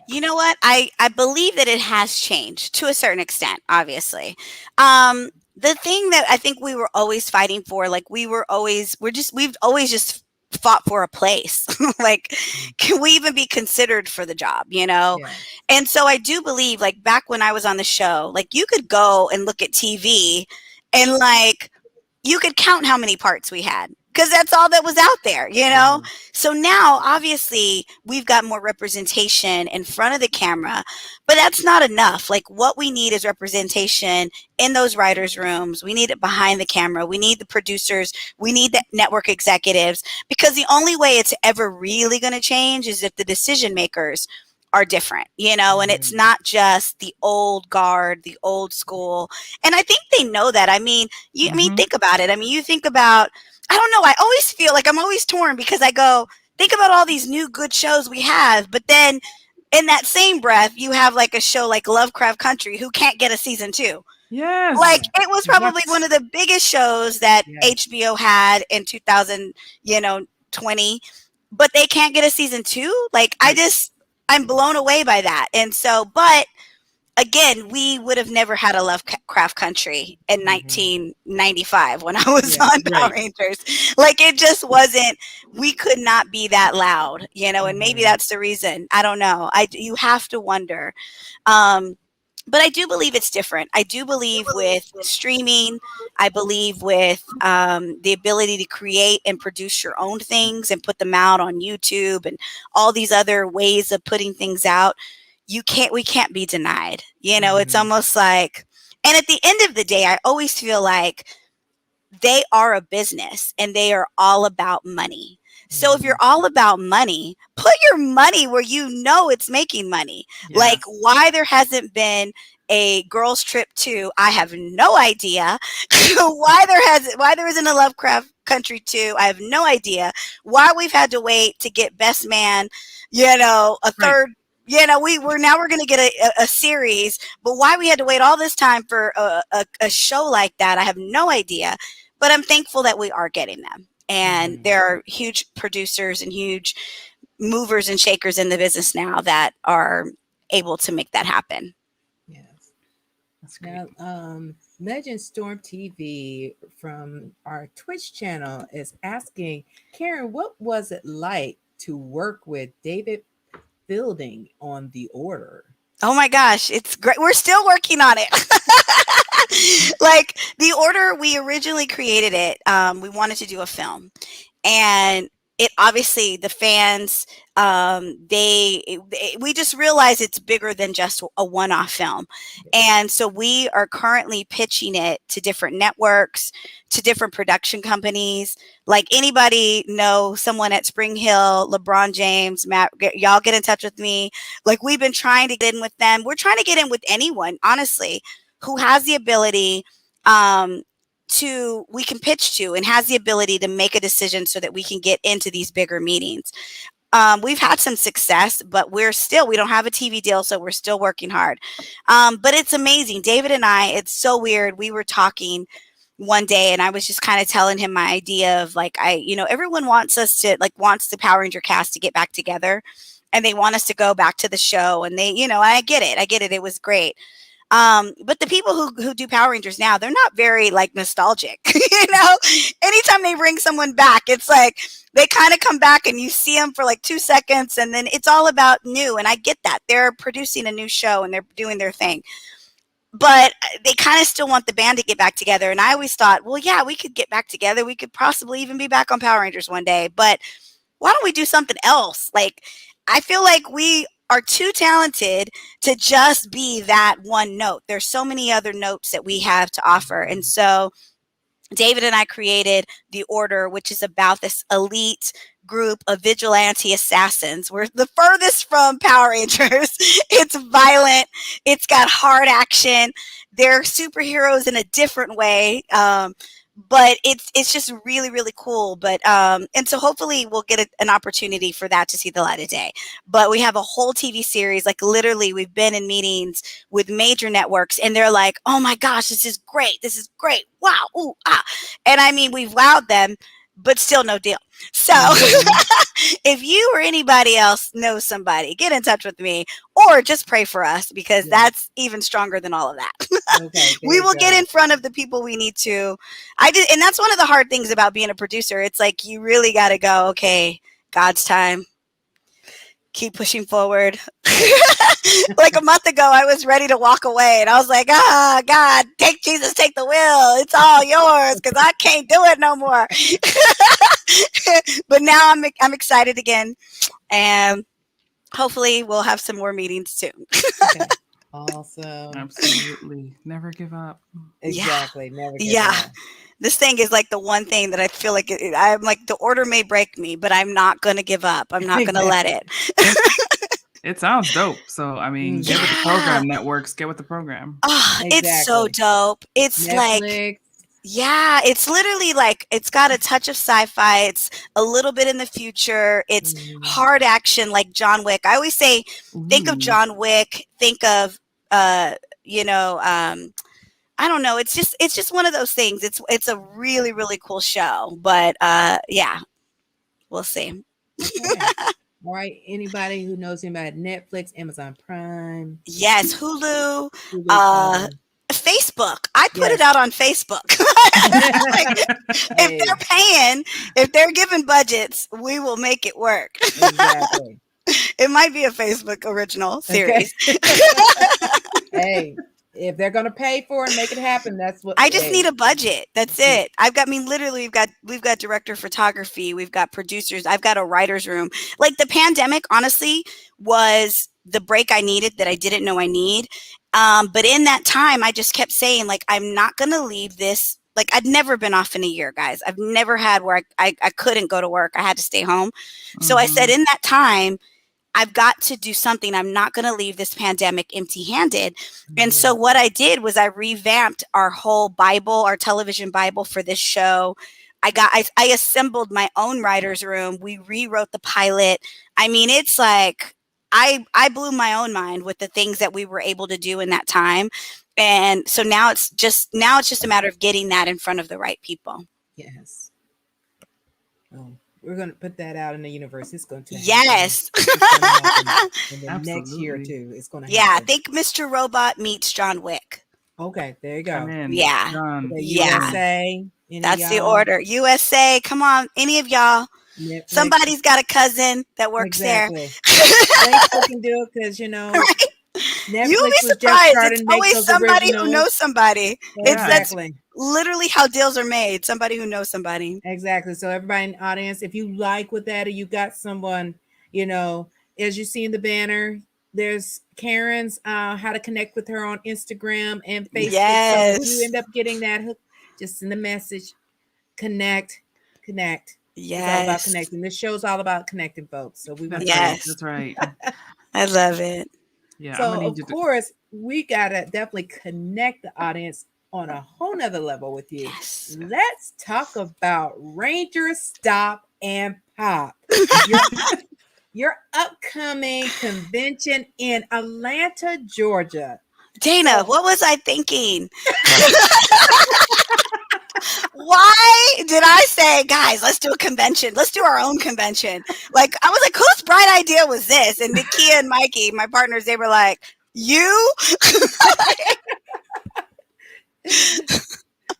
Speaker 3: You know what? I believe that it has changed to a certain extent, obviously. The thing that I think we were always fighting for, like, we've always just fought for a place. Like, can we even be considered for the job, you know?
Speaker 2: Yeah.
Speaker 3: And so I do believe, like, back when I was on the show, like, you could go and look at TV and, like, you could count how many parts we had, because that's all that was out there, you know? So now, obviously, we've got more representation in front of the camera, but that's not enough. Like, what we need is representation in those writers' rooms. We need it behind the camera. We need the producers. We need the network executives, because the only way it's ever really going to change is if the decision makers are different, you know, and it's not just the old guard, the old school. And I think they know that. I mean, think about it. I mean, you think about, I don't know, I always feel like I'm always torn, because I go, think about all these new good shows we have, but then in that same breath, you have, like, a show like Lovecraft Country, who can't get a season 2.
Speaker 1: Yes.
Speaker 3: Like, it was probably one of the biggest shows that HBO had in 2020, but they can't get a season 2. Like, I'm blown away by that. And so, but again, we would have never had a Lovecraft Country in 1995 when I was on Power Rangers. Like, it just wasn't, we could not be that loud, you know, and maybe that's the reason. I don't know. You have to wonder. But I do believe it's different. I do believe with streaming, I believe with the ability to create and produce your own things and put them out on YouTube and all these other ways of putting things out, we can't be denied. You know, it's almost like, and at the end of the day, I always feel like they are a business and they are all about money. So if you're all about money, put your money where you know it's making money. Yes. Like, why there hasn't been a Girls Trip 2, I have no idea. why there isn't a Lovecraft Country 2, I have no idea. Why we've had to wait to get Best Man, you know, a third. You know, we're going to get a series, but why we had to wait all this time for a show like that, I have no idea. But I'm thankful that we are getting them. And there are huge producers and huge movers and shakers in the business now that are able to make that happen.
Speaker 2: Yes. That's great. Now, Legend Storm TV from our Twitch channel is asking, Karen, what was it like to work with David Fielding on The Order?
Speaker 3: Oh my gosh, it's great. We're still working on it. Like, The Order, we originally created it. We wanted to do a film, and it obviously, the fans, we just realized it's bigger than just a one-off film. And so we are currently pitching it to different networks, to different production companies. Like, anybody know someone at Spring Hill, LeBron James, Matt, y'all get in touch with me. Like, we've been trying to get in with them. We're trying to get in with anyone, honestly, who has the ability we can pitch to and has the ability to make a decision so that we can get into these bigger meetings. We've had some success, but we don't have a TV deal, so we're still working hard. But it's amazing. David and I, it's so weird. We were talking one day and I was just kind of telling him my idea of like, everyone wants wants the Power Ranger cast to get back together and they want us to go back to the show. And they, I get it. It was great. But the people who do Power Rangers now, they're not very like nostalgic, anytime they bring someone back, it's like they kind of come back and you see them for like 2 seconds and then it's all about new. And I get that they're producing a new show and they're doing their thing, but they kind of still want the band to get back together. And I always thought, well, yeah, we could get back together. We could possibly even be back on Power Rangers one day, but why don't we do something else? Like, I feel like we are too talented to just be that one note. There's so many other notes that we have to offer. And so David and I created The Order, which is about this elite group of vigilante assassins. We're the furthest from Power Rangers. It's violent. It's got hard action. They're superheroes in a different way. But it's just really, really cool. But and so hopefully we'll get an opportunity for that to see the light of day. But we have a whole TV series. Like literally, we've been in meetings with major networks, and they're like, "Oh my gosh, this is great! This is great! Wow, ooh, ah!" And I mean, we've wowed them, but still no deal. So if you or anybody else knows somebody, get in touch with me or just pray for us because that's even stronger than all of that.
Speaker 2: Okay,
Speaker 3: we will get in front of the people we need to. And that's one of the hard things about being a producer. It's like you really got to go, okay, God's time. Keep pushing forward. Like a month ago, I was ready to walk away. And I was like, God, take Jesus, take the wheel. It's all yours because I can't do it no more. But now I'm excited again. And hopefully we'll have some more meetings soon.
Speaker 2: Okay. Awesome.
Speaker 1: Absolutely. Never give up.
Speaker 2: Exactly. Never give up.
Speaker 3: This thing is like the one thing that I feel like I'm like, the order may break me, but I'm not going to give up. I'm not going to let it.
Speaker 1: It sounds dope. So, I mean, get with the program networks, get with the program.
Speaker 3: Oh, It's so dope. It's
Speaker 2: Netflix.
Speaker 3: like, it's literally like, it's got a touch of sci-fi. It's a little bit in the future. It's hard action like John Wick. I always say, think of John Wick, think of, I don't know. It's just one of those things. It's a really, really cool show, but we'll see.
Speaker 2: Okay. All right. Anybody who knows him at Netflix, Amazon Prime.
Speaker 3: Yes. Hulu, Facebook. I put it out on Facebook. If they're paying, if they're giving budgets, we will make it work.
Speaker 2: Exactly.
Speaker 3: It might be a Facebook original series.
Speaker 2: Hey, if they're gonna pay for it and make it happen, that's what
Speaker 3: I just need a budget. That's it. We've got director of photography, we've got producers, I've got a writer's room. Like the pandemic, honestly, was the break I needed that I didn't know I need. But in that time, I just kept saying, like, I'm not gonna leave this. Like, I'd never been off in a year, guys. I've never had where I couldn't go to work. I had to stay home. So I said, in that time, I've got to do something. I'm not going to leave this pandemic empty-handed. And so what I did was I revamped our whole Bible, our television Bible for this show. I assembled my own writer's room. We rewrote the pilot. I mean, it's like I blew my own mind with the things that we were able to do in that time. And so now it's just a matter of getting that in front of the right people.
Speaker 2: Yes. Oh, we're going to put that out in the universe. It's going to happen.
Speaker 3: Yes.
Speaker 2: In the next year or two, it's going to happen.
Speaker 3: Yeah, I think Mr. Robot meets John Wick.
Speaker 2: Okay, there you go.
Speaker 3: Yeah.
Speaker 2: USA.
Speaker 3: That's the order. USA, come on, any of y'all. Netflix. Somebody's got a cousin that works there.
Speaker 2: Facebook can do it because, right? Netflix
Speaker 3: You'll be surprised. It's always somebody who knows somebody. That's literally how deals are made. Somebody who knows somebody.
Speaker 2: Exactly. So everybody in the audience, if you like with that or you got someone, as you see in the banner, there's Karen's how to connect with her on Instagram and Facebook.
Speaker 3: Yes.
Speaker 2: So if you end up getting that hook, just send a message. Connect.
Speaker 3: Yes.
Speaker 2: It's all about connecting. This show's all about connecting folks. So we want
Speaker 1: That's right.
Speaker 3: I love it.
Speaker 2: Yeah. So of course we gotta definitely connect the audience on a whole nother level with you.
Speaker 3: Yes.
Speaker 2: Let's talk about RangerStop and Pop. Your upcoming convention in Atlanta, Georgia.
Speaker 3: Dana,
Speaker 2: So-
Speaker 3: what was I thinking? Why did I say, guys, let's do a convention? Let's do our own convention. Like, I was like, whose bright idea was this? And Nakia and Mikey, my partners, they were like, you?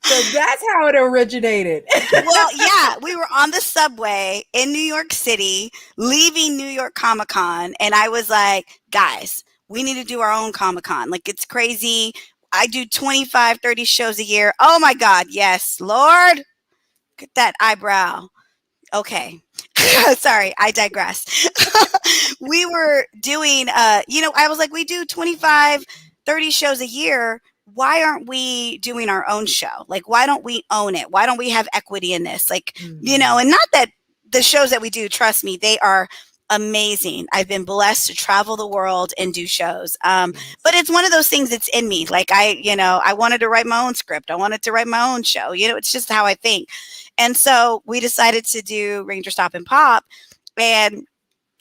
Speaker 2: So that's how it originated.
Speaker 3: Well, yeah, we were on the subway in New York City, leaving New York Comic Con, and I was like, guys, we need to do our own Comic Con. Like, it's crazy. I do 25, 30 shows a year. Oh my God, yes, Lord. Look at that eyebrow. Okay. Sorry, I digress. We were doing, I was like, we do 25, 30 shows a year. Why aren't we doing our own show? Like, why don't we own it? Why don't we have equity in this? Like, and not that the shows that we do, trust me, they are amazing. I've been blessed to travel the world and do shows. But it's one of those things that's in me. Like, I wanted to write my own script. I wanted to write my own show. It's just how I think. And so we decided to do RangerStop and Pop. And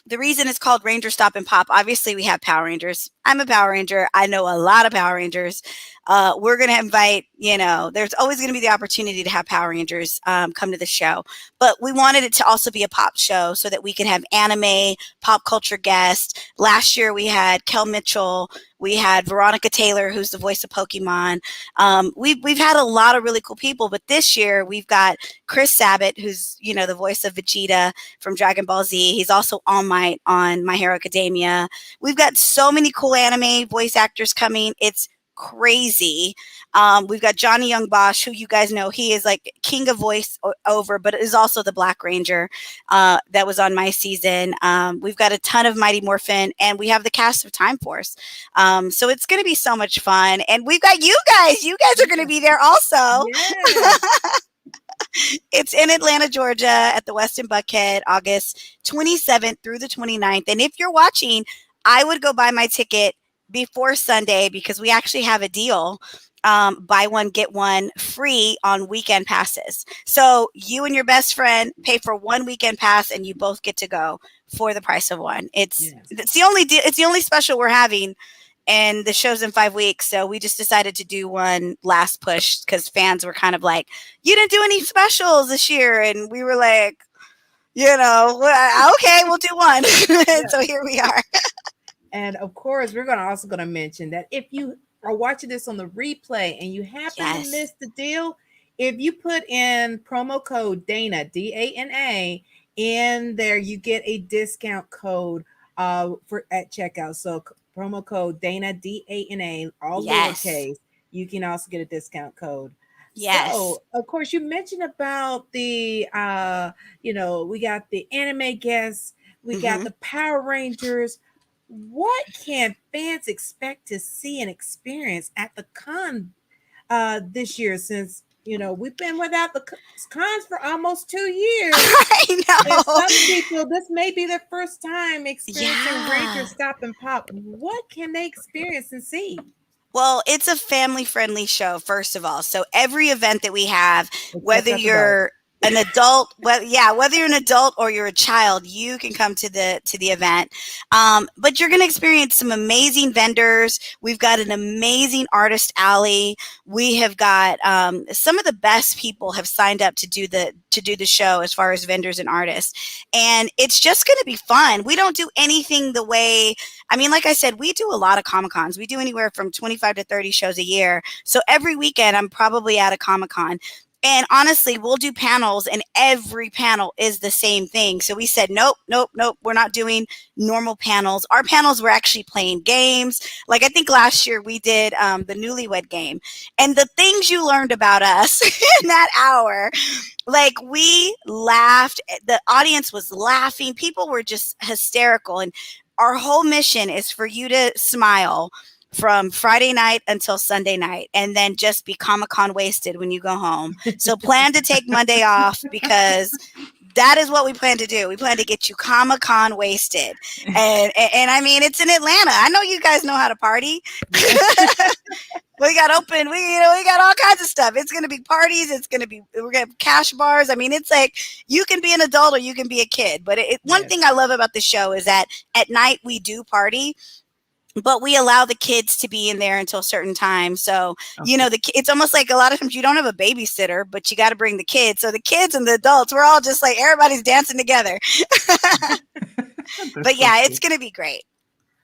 Speaker 3: the reason it's called RangerStop and Pop, obviously we have Power Rangers. I'm a Power Ranger. I know a lot of Power Rangers. We're going to invite, there's always going to be the opportunity to have Power Rangers come to the show. But we wanted it to also be a pop show so that we could have anime, pop culture guests. Last year we had Kel Mitchell. We had Veronica Taylor, who's the voice of Pokemon. We've had a lot of really cool people, but this year we've got Chris Sabat, who's, the voice of Vegeta from Dragon Ball Z. He's also All Might on My Hero Academia. We've got so many cool anime voice actors coming. It's crazy. We've got Johnny Young Bosch, who you guys know, he is like king of voice over, but is also the Black Ranger that was on my season. We've got a ton of Mighty Morphin, and we have the cast of Time Force. So it's going to be so much fun. And we've got you guys. You guys are going to be there also.
Speaker 2: Yes.
Speaker 3: It's in Atlanta, Georgia at the Westin Buckhead, August 27th through the 29th. And if you're watching, I would go buy my ticket before Sunday because we actually have a deal. Buy one, get one free on weekend passes. So you and your best friend pay for one weekend pass and you both get to go for the price of one. It's the only deal. It's the only special we're having, and the show's in 5 weeks. So we just decided to do one last push because fans were kind of like, you didn't do any specials this year. And we were like, okay, we'll do one. And so here we are.
Speaker 2: And of course, we're also going to mention that if you are watching this on the replay and you happen to miss the deal, if you put in promo code Dana, DANA, in there, you get a discount code at checkout. So promo code Dana, DANA, all lowercase. You can also get a discount code.
Speaker 3: Yes.
Speaker 2: So, of course, you mentioned about the, we got the anime guests, we got the Power Rangers. What can fans expect to see and experience at the con this year? Since we've been without the cons for almost 2 years.
Speaker 3: I know.
Speaker 2: And some people, this may be their first time experiencing RangerStop and Pop. What can they experience and see?
Speaker 3: Well, it's a family-friendly show, first of all. So every event that we have, whether you're an adult, whether you're an adult or you're a child, you can come to the event. But you're going to experience some amazing vendors. We've got an amazing artist alley. We have got some of the best people have signed up to do the show as far as vendors and artists. And it's just going to be fun. We don't do anything the way, like I said, we do a lot of Comic-Cons. We do anywhere from 25 to 30 shows a year. So every weekend I'm probably at a Comic-Con. And honestly, we'll do panels and every panel is the same thing. So we said, nope. We're not doing normal panels. Our panels were actually playing games. Like I think last year we did the Newlywed Game. And the things you learned about us in that hour, like we laughed. The audience was laughing. People were just hysterical. And our whole mission is for you to smile from Friday night until Sunday night, and then just be Comic-Con wasted when you go home. So plan to take Monday off because that is what we plan to do. We plan to get you Comic-Con wasted. And I mean, it's in Atlanta. I know you guys know how to party. We got all kinds of stuff. It's going to be parties. We're going to have cash bars. I mean, it's like you can be an adult or you can be a kid. But one thing I love about the show is that at night we do party, but we allow the kids to be in there until certain times. So, it's almost like a lot of times you don't have a babysitter, but you got to bring the kids. So the kids and the adults, we're all just like, everybody's dancing together. But yeah, it's going to be great.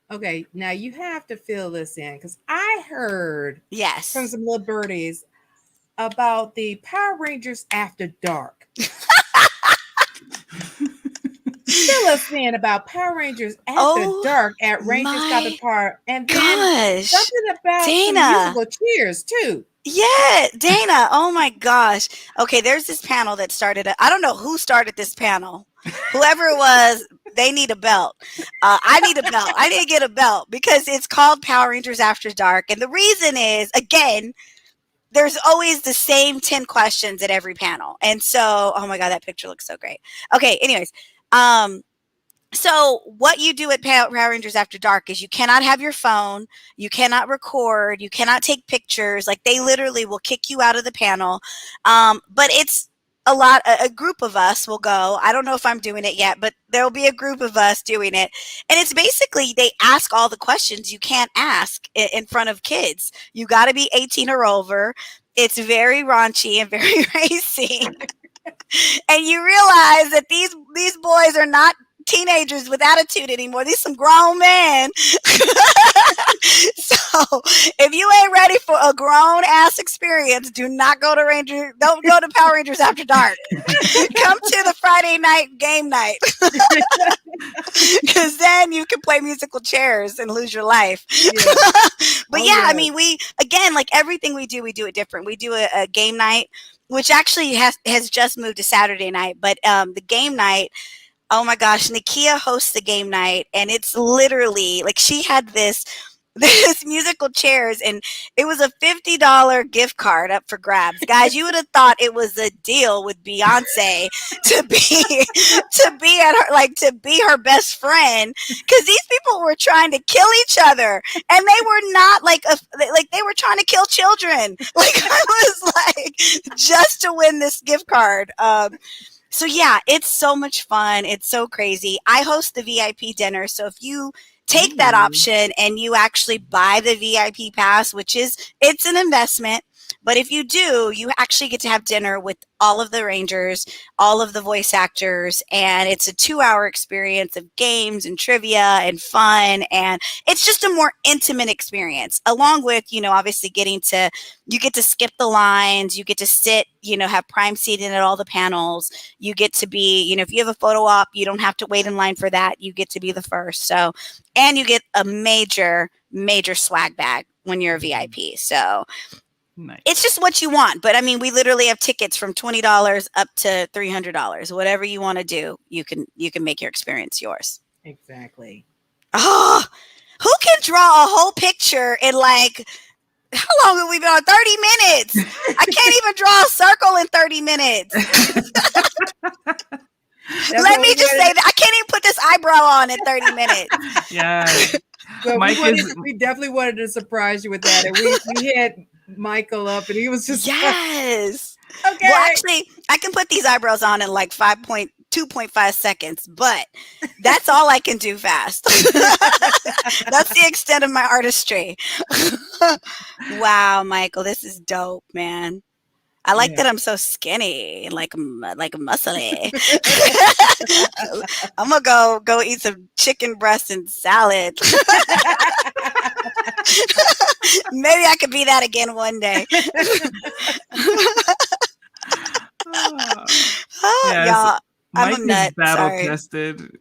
Speaker 2: Okay, now you have to fill this in because I heard from some little birdies about the Power Rangers After Dark. Fill us in about Power Rangers After Dark at RangerStop Park, and then something about some musical cheers too.
Speaker 3: Yeah, Dana. Oh my gosh. Okay, there's this panel that started. I don't know who started this panel. Whoever it was, they need a belt. I need a belt. I need to get a belt because it's called Power Rangers After Dark. And the reason is, again, there's always the same 10 questions at every panel. And so, oh my God, that picture looks so great. Okay, anyways. So what you do at Power Rangers After Dark is you cannot have your phone, you cannot record, you cannot take pictures. Like they literally will kick you out of the panel. But it's a group of us will go. I don't know if I'm doing it yet, but there'll be a group of us doing it. And it's basically, they ask all the questions you can't ask in front of kids. You got to be 18 or over. It's very raunchy and very racy. And you realize that these boys are not teenagers with attitude anymore. These some grown men. So if you ain't ready for a grown ass experience, don't go to Power Rangers After Dark. Come to the Friday night game night. Because then you can play musical chairs and lose your life. Yeah. But I mean, we, again, like everything we do it different. We do a game night, which actually has just moved to Saturday night, but the game night, oh my gosh, Nakia hosts the game night, and it's literally like she had this musical chairs, and it was a $50 gift card up for grabs. Guys, you would have thought it was a deal with Beyonce to be her best friend, because these people were trying to kill each other, and they were not they were trying to kill children. Like I was like, just to win this gift card. So yeah, it's so much fun. It's so crazy. I host the VIP dinner. So if you take that option and you actually buy the VIP pass, it's an investment. But if you do, you actually get to have dinner with all of the Rangers, all of the voice actors, and it's a 2-hour experience of games and trivia and fun. And it's just a more intimate experience, along with, obviously you get to skip the lines, you get to sit, have prime seating at all the panels. You get to be, if you have a photo op, you don't have to wait in line for that. You get to be the first. So, and you get a major, major swag bag when you're a VIP. So, nice. It's just what you want. But I mean, we literally have tickets from $20 up to $300. Whatever you want to do, you can make your experience yours.
Speaker 2: Exactly.
Speaker 3: Oh, who can draw a whole picture in how long have we been on? 30 minutes. I can't even draw a circle in 30 minutes. Let me just say that I can't even put this eyebrow on in 30 minutes.
Speaker 1: Yeah.
Speaker 2: But we definitely wanted to surprise you with that. And we had Michael up, and he was just
Speaker 3: yes.
Speaker 2: Okay.
Speaker 3: Well, actually, I can put these eyebrows on in 2.5 seconds, but that's all I can do fast. That's the extent of my artistry. Wow, Michael, this is dope, man. I like that I'm so skinny, like muscly. I'm gonna go eat some chicken breast and salad. Maybe I could be that again one day. Y'all, I'm a nut.
Speaker 1: Battle tested.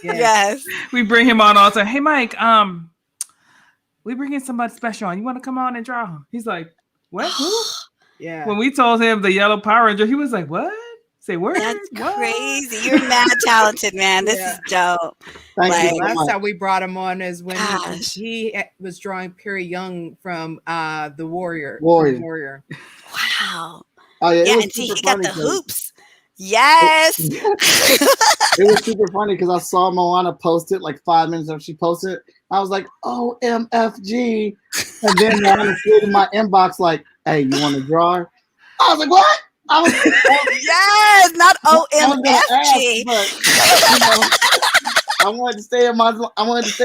Speaker 3: Yes.
Speaker 1: We bring him on all the time. Hey, Mike, we bring in somebody special on. You want to come on and draw? He's like, what?
Speaker 2: Yeah.
Speaker 1: When we told him the yellow Power Ranger, he was like, what? Say word?
Speaker 3: That's crazy. You're mad talented, man. This is dope.
Speaker 4: Thank you.
Speaker 2: Last time we brought him on is when he was drawing Perry Young from the Warrior.
Speaker 3: Wow.
Speaker 4: Oh, yeah,
Speaker 3: and see, he got the hoops. Yes.
Speaker 4: It was super funny because I saw Moana post it like 5 minutes after she posted it. I was like, OMFG. And then Moana slid in my inbox like, hey, you want to draw her? I was like, what?
Speaker 3: Yes, not
Speaker 4: I was gonna ask,
Speaker 3: OMFG.
Speaker 4: but you know, I wanted to stay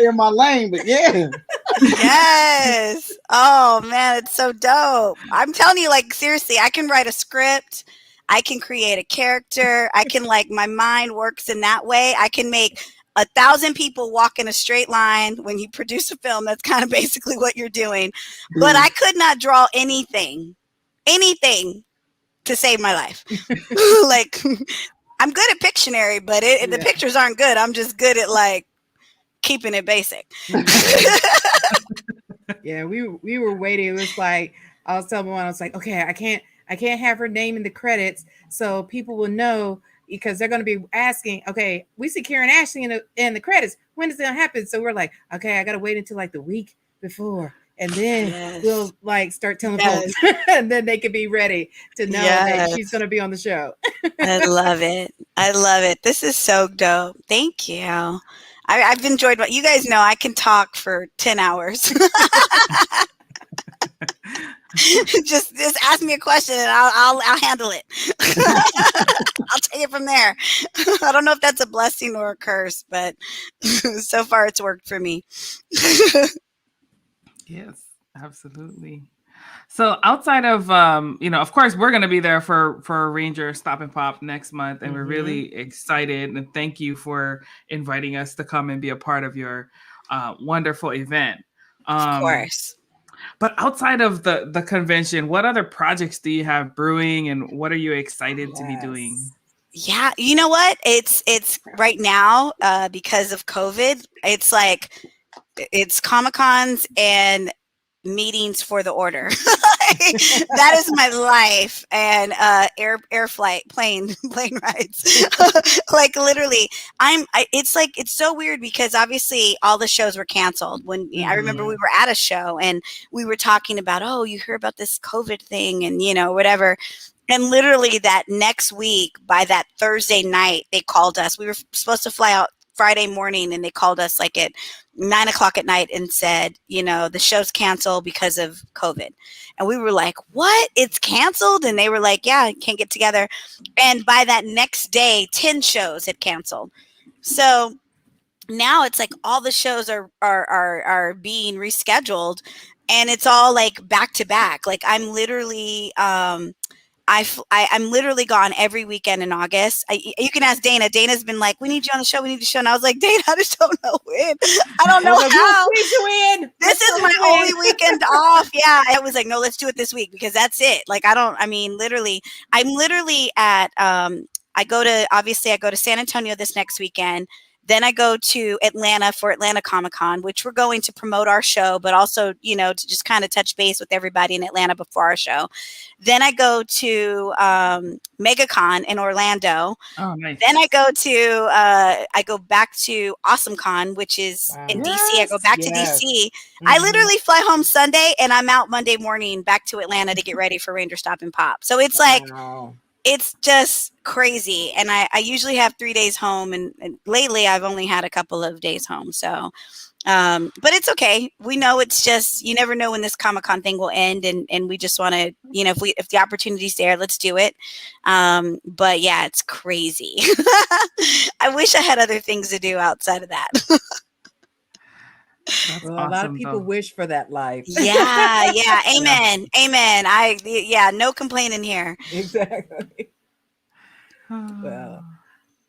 Speaker 4: in my lane, but yeah.
Speaker 3: Yes. Oh man, it's so dope. I'm telling you, like seriously, I can write a script. I can create a character. I can like my mind works in that way. I can make 1,000 people walk in a straight line when you produce a film. That's kind of basically what you're doing. But I could not draw anything to save my life. Like I'm good at Pictionary, but the pictures aren't good. I'm just good at like keeping it basic.
Speaker 2: Yeah, we were waiting. It was like I was telling one, I was like, okay, I can't have her name in the credits, so people will know because they're going to be asking. Okay, we see Karan Ashley in the credits. When is it going to happen? So we're like, okay, I got to wait until like the week before, and then we'll like start telling folks, and then they can be ready to know that she's going to be on the show.
Speaker 3: I love it. I love it. This is so dope. Thank you. I've enjoyed what you guys know. I can talk for 10 hours. just ask me a question and I'll handle it. I'll take it from there. I don't know if that's a blessing or a curse, but so far it's worked for me.
Speaker 1: Yes, absolutely. So outside of of course we're going to be there for Ranger Stop and Pop next month, and we're really excited. And thank you for inviting us to come and be a part of your wonderful event.
Speaker 3: Of course.
Speaker 1: But outside of the convention, what other projects do you have brewing, and what are you excited to be doing?
Speaker 3: Yeah, you know what? It's right now because of COVID. It's like it's Comic-Cons and meetings for the order. That is my life, and air flight, plane rides. Like literally, it's so weird because obviously all the shows were canceled. When I remember we were at a show and we were talking about, oh, you hear about this COVID thing and whatever. And literally that next week, by that Thursday night, they called us. We were supposed to fly out Friday morning, and they called us like at 9:00 at night and said, the show's canceled because of COVID. And we were like, what? It's canceled? And they were like, yeah, can't get together. And by that next day, 10 shows had canceled. So now it's like all the shows are being rescheduled, and it's all like back to back. Like I'm literally I'm literally gone every weekend in August. You can ask Dana. Dana's been like, we need you on the show. We need you show. And I was like, Dana, I just don't know when. I don't know how. This is my only weekend off. Yeah. I was like, no, let's do it this week because that's it. Like, literally, I'm literally at, I go to San Antonio this next weekend. Then I go to Atlanta for Atlanta Comic-Con, which we're going to promote our show, but also, to just kind of touch base with everybody in Atlanta before our show. Then I go to MegaCon in Orlando.
Speaker 1: Oh, nice.
Speaker 3: Then I go back to AwesomeCon, which is in DC. I go back to DC. I literally fly home Sunday and I'm out Monday morning back to Atlanta to get ready for Rangerstop and Pop. So it's like, it's just crazy. And I usually have 3 days home, and lately I've only had a couple of days home. So, but it's okay. We know it's just, you never know when this Comic-Con thing will end. And we just want to, if the opportunity's there, let's do it. But yeah, it's crazy. I wish I had other things to do outside of that.
Speaker 2: Well, a lot of people wish for that life.
Speaker 3: Yeah. Amen. No complaining here.
Speaker 2: Exactly. Well,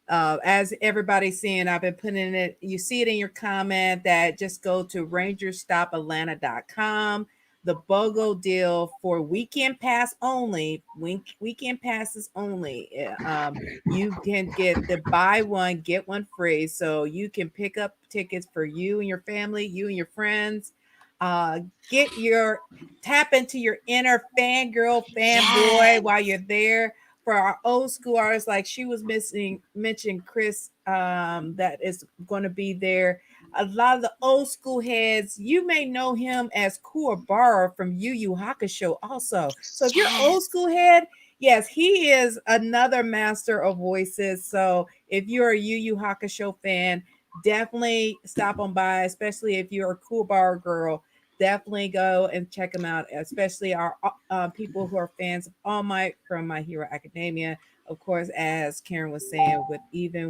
Speaker 2: as everybody's seeing, I've been putting it, you see it in your comment that just go to RangerStopAtlanta.com. The BOGO deal for weekend pass only, weekend passes only. You can get the buy one, get one free. So you can pick up tickets for you and your family, you and your friends. Tap into your inner fangirl, fanboy while you're there. For our old school artists, like she was mentioned Chris, that is going to be there. A lot of the old school heads, you may know him as Kuwabara from Yu Yu Hakusho also. So if you're old school head, Yes, he is another master of voices. So if you're a Yu Yu Hakusho fan, definitely stop on by, especially if you're a cool bar girl. Definitely go and check him out, especially our people who are fans of All Might from My Hero Academia. Of course, as Karen was saying,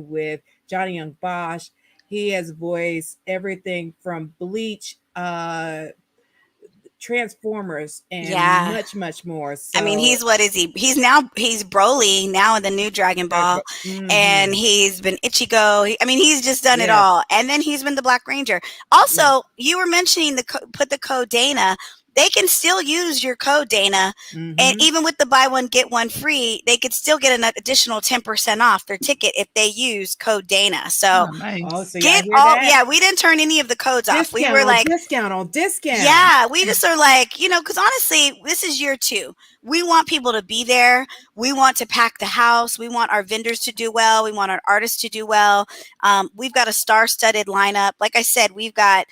Speaker 2: with Johnny Young Bosch, he has voiced everything from Bleach, Transformers, and
Speaker 3: Yeah.
Speaker 2: much, much more.
Speaker 3: I mean,
Speaker 2: So,
Speaker 3: he's what is he? He's Broly now in the new Dragon Ball, and
Speaker 2: mhm.
Speaker 3: he's been Ichigo. I mean, he's just done it
Speaker 2: Yes,
Speaker 3: all, and then he's been the Black Ranger.
Speaker 2: yes.
Speaker 3: Also, you were mentioning put the code Dana. They can still use your code Dana, and
Speaker 2: Mm-hmm.
Speaker 3: even with the buy one get one free, they could still get an additional 10% off their ticket if they use code Dana. So
Speaker 1: Oh,
Speaker 2: Oh,
Speaker 1: nice.
Speaker 2: so y'all
Speaker 3: get
Speaker 2: hear
Speaker 3: all
Speaker 2: that?
Speaker 3: yeah, we didn't turn any of the codes off. We
Speaker 2: Discount
Speaker 3: were
Speaker 2: on
Speaker 3: like,
Speaker 2: discount on discount.
Speaker 3: yeah, we just are like, because honestly, this is year 2. We want people to be there. We want to pack the house. We want our vendors to do well. We want our artists to do well. We've got a star-studded lineup. Like I said, we've got,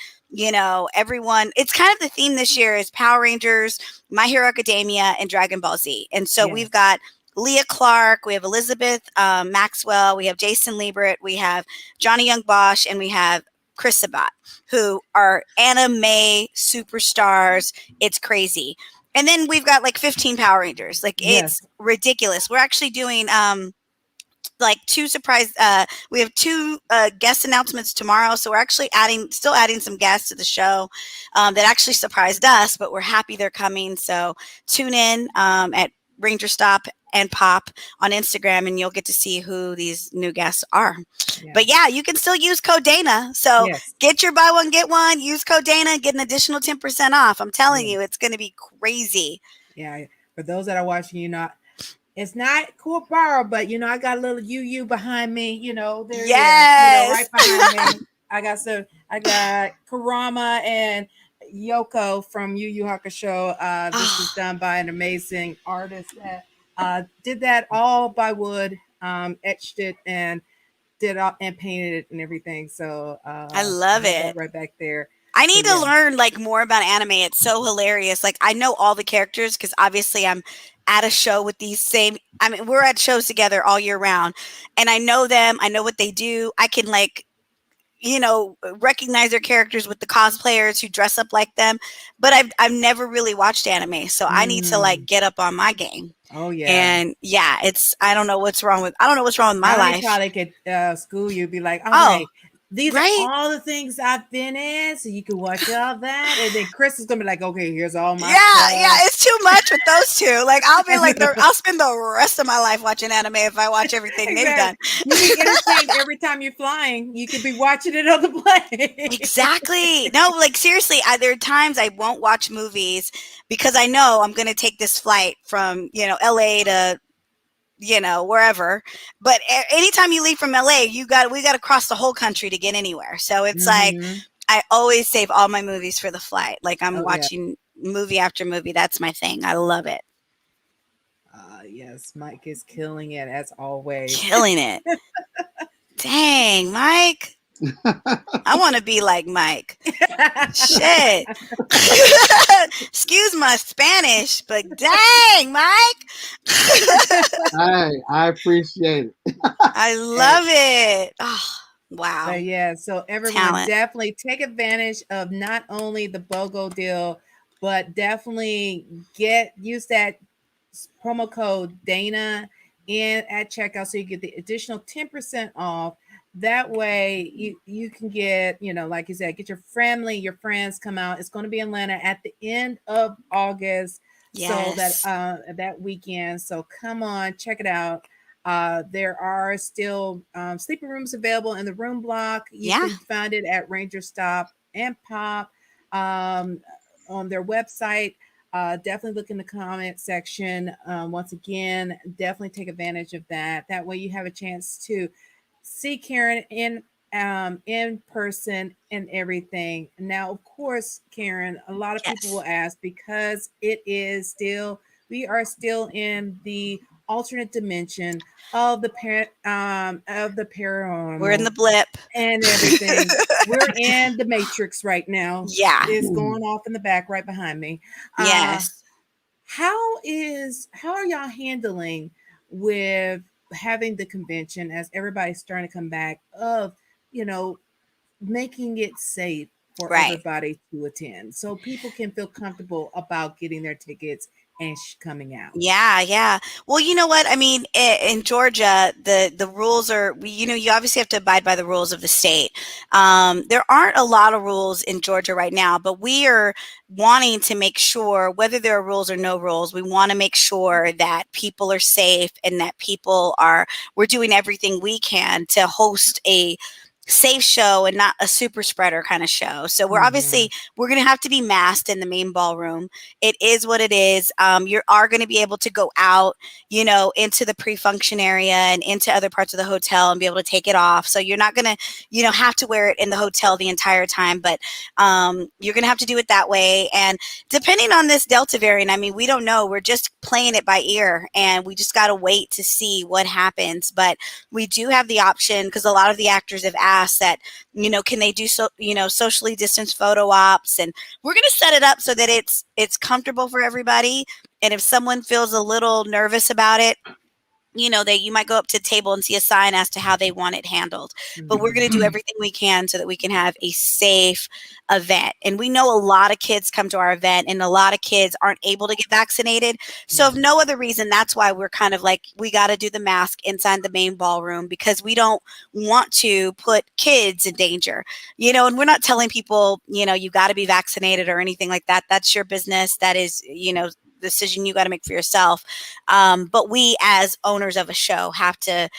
Speaker 3: everyone. It's kind of the theme this year is Power Rangers, My Hero Academia, and Dragon Ball Z. And so we've
Speaker 2: Yes.
Speaker 3: got Leah Clark, we have Elizabeth Maxwell, we have Jason Liebert, we have Johnny Young Bosch, and we have Chris Sabat, who are anime superstars. It's crazy. And then we've got like 15 Power Rangers. Like it's
Speaker 2: Yes.
Speaker 3: ridiculous. We're actually doing like 2 surprise we have 2 guest announcements tomorrow, so we're actually still adding some guests to the show that actually surprised us, but we're happy they're coming. So tune in at RangerStop and Pop on Instagram, and you'll get to see who these new guests are.
Speaker 2: Yeah.
Speaker 3: But yeah, you can still use code Dana. So
Speaker 2: Yes.
Speaker 3: get your buy one get one, use code Dana, get an additional 10% off. I'm telling
Speaker 2: Yeah.
Speaker 3: you, it's going to be crazy.
Speaker 2: Yeah. For those that are watching, it's not cool bar, but I got a little UU behind me. There he is.
Speaker 3: Yes.
Speaker 2: Right behind me. I got Karama and Yoko from Yu Yu Hakusho. This is done by an amazing artist that did that all by wood, etched it and did all and painted it and everything. So
Speaker 3: I love
Speaker 2: have that
Speaker 3: it.
Speaker 2: right back there.
Speaker 3: I
Speaker 2: So
Speaker 3: need to
Speaker 2: yeah.
Speaker 3: learn like more about anime. It's so hilarious. Like I know all the characters because obviously I'm at a show with these same. I mean, we're at shows together all year round, and I know them. I know what they do. I can recognize their characters with the cosplayers who dress up like them. But I've never really watched anime, so I need to like get up on my game.
Speaker 2: Oh yeah.
Speaker 3: And yeah, I don't know what's wrong with my
Speaker 2: Donnie
Speaker 3: life.
Speaker 2: probably could school you, be like,
Speaker 3: Oh,
Speaker 2: okay, these
Speaker 3: right?
Speaker 2: are all the things I've been in, so you can watch all that. And then Chris is gonna be like, okay, here's all my
Speaker 3: Yeah, it's too much with those two. Like I'll be like, I'll spend the rest of my life watching anime if I watch everything they've done.
Speaker 2: You be entertained every time you're flying. You could be watching it on the plane.
Speaker 3: Exactly. No, like seriously, there are times I won't watch movies because I know I'm going to take this flight from LA to wherever. But anytime you leave from LA, we got to cross the whole country to get anywhere. So it's like I always save all my movies for the flight. Like I'm watching movie after movie. That's my thing. I love it.
Speaker 2: Yes, Mike is killing it as always.
Speaker 3: Killing it. Dang, Mike. I want to be like Mike. Shit. Excuse my Spanish, but dang, Mike.
Speaker 4: Hey, I appreciate it.
Speaker 3: I love it. Oh, wow.
Speaker 2: But yeah, so everyone
Speaker 3: Talent.
Speaker 2: definitely take advantage of not only the BOGO deal, but definitely use that promo code Dana at checkout so you get the additional 10% off. That way you can get, like you said, get your family, your friends come out. It's going to be in Atlanta at the end of August.
Speaker 3: Yes.
Speaker 2: So that weekend. So come on, check it out. There are still sleeping rooms available in the room block. You can find it at RangerStop and Pop on their website. Definitely look in the comment section. Once again, definitely take advantage of that. That way you have a chance to see Karen in person and everything. Now, of course, Karen, a lot of people will ask because we are still in the alternate dimension of the paranormal.
Speaker 3: We're in the blip
Speaker 2: and everything. We're in the Matrix right now.
Speaker 3: Yeah.
Speaker 2: It's going off in the back right behind me.
Speaker 3: Yes.
Speaker 2: How how are y'all handling with having the convention as everybody's starting to come back of, you know, making it safe for
Speaker 3: Right.
Speaker 2: everybody to attend so people can feel comfortable about getting their tickets and coming out?
Speaker 3: Yeah, yeah. Well, you know what? I mean, in Georgia, the rules are, you obviously have to abide by the rules of the state. There aren't a lot of rules in Georgia right now, but we are wanting to make sure, whether there are rules or no rules, we want to make sure that people are safe and that we're doing everything we can to host a safe show and not a super spreader kind of show. So we're obviously, we're going to have to be masked in the main ballroom. It is what it is. You are going to be able to go out, into the pre-function area and into other parts of the hotel and be able to take it off. So you're not going to, have to wear it in the hotel the entire time, but you're going to have to do it that way. And depending on this Delta variant, I mean, we don't know. We're just playing it by ear and we just got to wait to see what happens. But we do have the option, because a lot of the actors have asked that, can they do socially distanced photo ops, and we're going to set it up so that it's comfortable for everybody. And if someone feels a little nervous about it, that you might go up to the table and see a sign as to how they want it handled. But we're going to do everything we can so that we can have a safe event. And we know a lot of kids come to our event and a lot of kids aren't able to get vaccinated. So if no other reason, that's why we're kind of like, we got to do the mask inside the main ballroom, because we don't want to put kids in danger, and we're not telling people, you got to be vaccinated or anything like that. That's your business. That is, decision you got to make for yourself. But we, as owners of a show, have to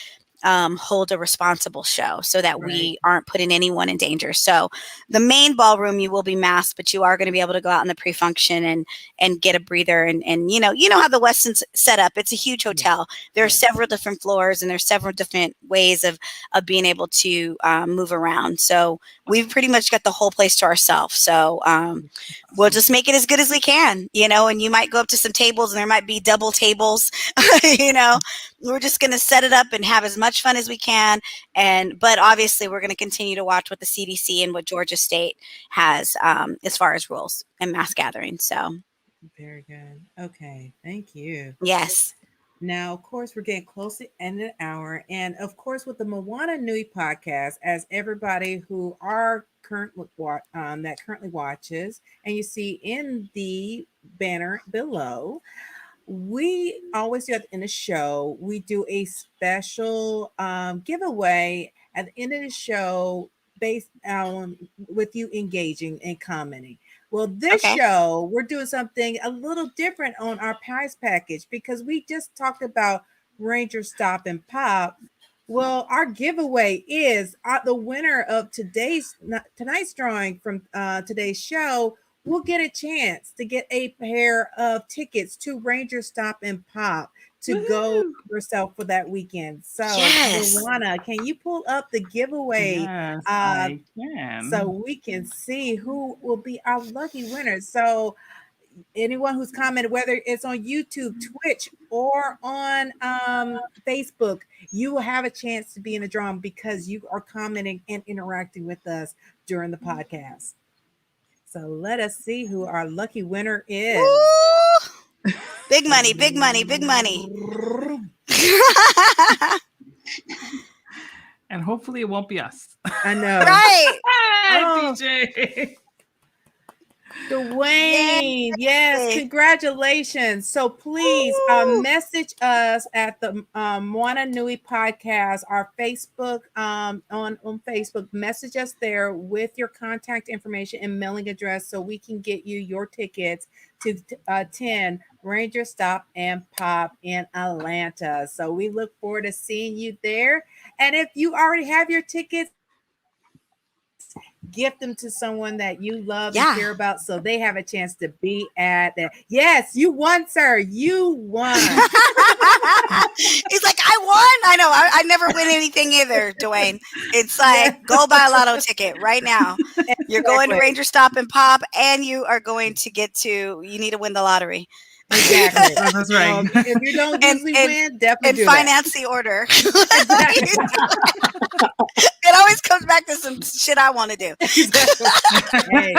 Speaker 3: hold a responsible show so that we aren't putting anyone in danger. So the main ballroom, you will be masked, but you are going to be able to go out in the pre-function and get a breather. And how the Westin's set up. It's a huge hotel. There are several different floors and there's several different ways of being able to move around. So we've pretty much got the whole place to ourselves. So we'll just make it as good as we can, and you might go up to some tables and there might be double tables, we're just going to set it up and have as much fun as we can. But obviously we're going to continue to watch what the CDC and what Georgia State has as far as rules and mass gathering. So
Speaker 2: very good. Okay. Thank you.
Speaker 3: Yes.
Speaker 2: Now, of course, we're getting close to the end of the hour. And of course, with the Moana Nui podcast, as everybody who are currently watches, and you see in the banner below, we always do at the end of the show, we do a special giveaway at the end of the show based on with you engaging and commenting. Well, this show, we're doing something a little different on our prize package because we just talked about RangerStop and Pop. Well, our giveaway is the winner of tonight's drawing from today's show will get a chance to get a pair of tickets to RangerStop and Pop to go yourself for that weekend. So, Moana, can you pull up the giveaway?
Speaker 1: Yes, I can.
Speaker 2: So we can see who will be our lucky winner. So anyone who's commented, whether it's on YouTube, Twitch, or on Facebook, you will have a chance to be in the drawing because you are commenting and interacting with us during the podcast. So let us see who our lucky winner is.
Speaker 3: Ooh! Big money, big money, big money.
Speaker 1: And hopefully it won't be us.
Speaker 2: I know.
Speaker 3: Right.
Speaker 1: DJ.
Speaker 2: Dwayne, yes, congratulations. So please message us at the Moana Nui podcast, our Facebook, on Facebook. Message us there with your contact information and mailing address so we can get you your tickets to attend RangerStop and Pop in Atlanta. So we look forward to seeing you there. And if you already have your tickets, gift them to someone that you love and care about so they have a chance to be at that. Yes, you won, sir. You won.
Speaker 3: He's like, I won. I know. I never win anything either, Dwayne. It's like, go buy a lotto ticket right now. You're going to RangerStop and Pop, and you are going to you need to win the lottery.
Speaker 2: Exactly.
Speaker 1: That's right.
Speaker 2: If you don't usually win, definitely
Speaker 3: And
Speaker 2: do
Speaker 3: finance the order.
Speaker 2: Exactly.
Speaker 3: It always comes back to some shit I want to do.
Speaker 2: Exactly. Hey,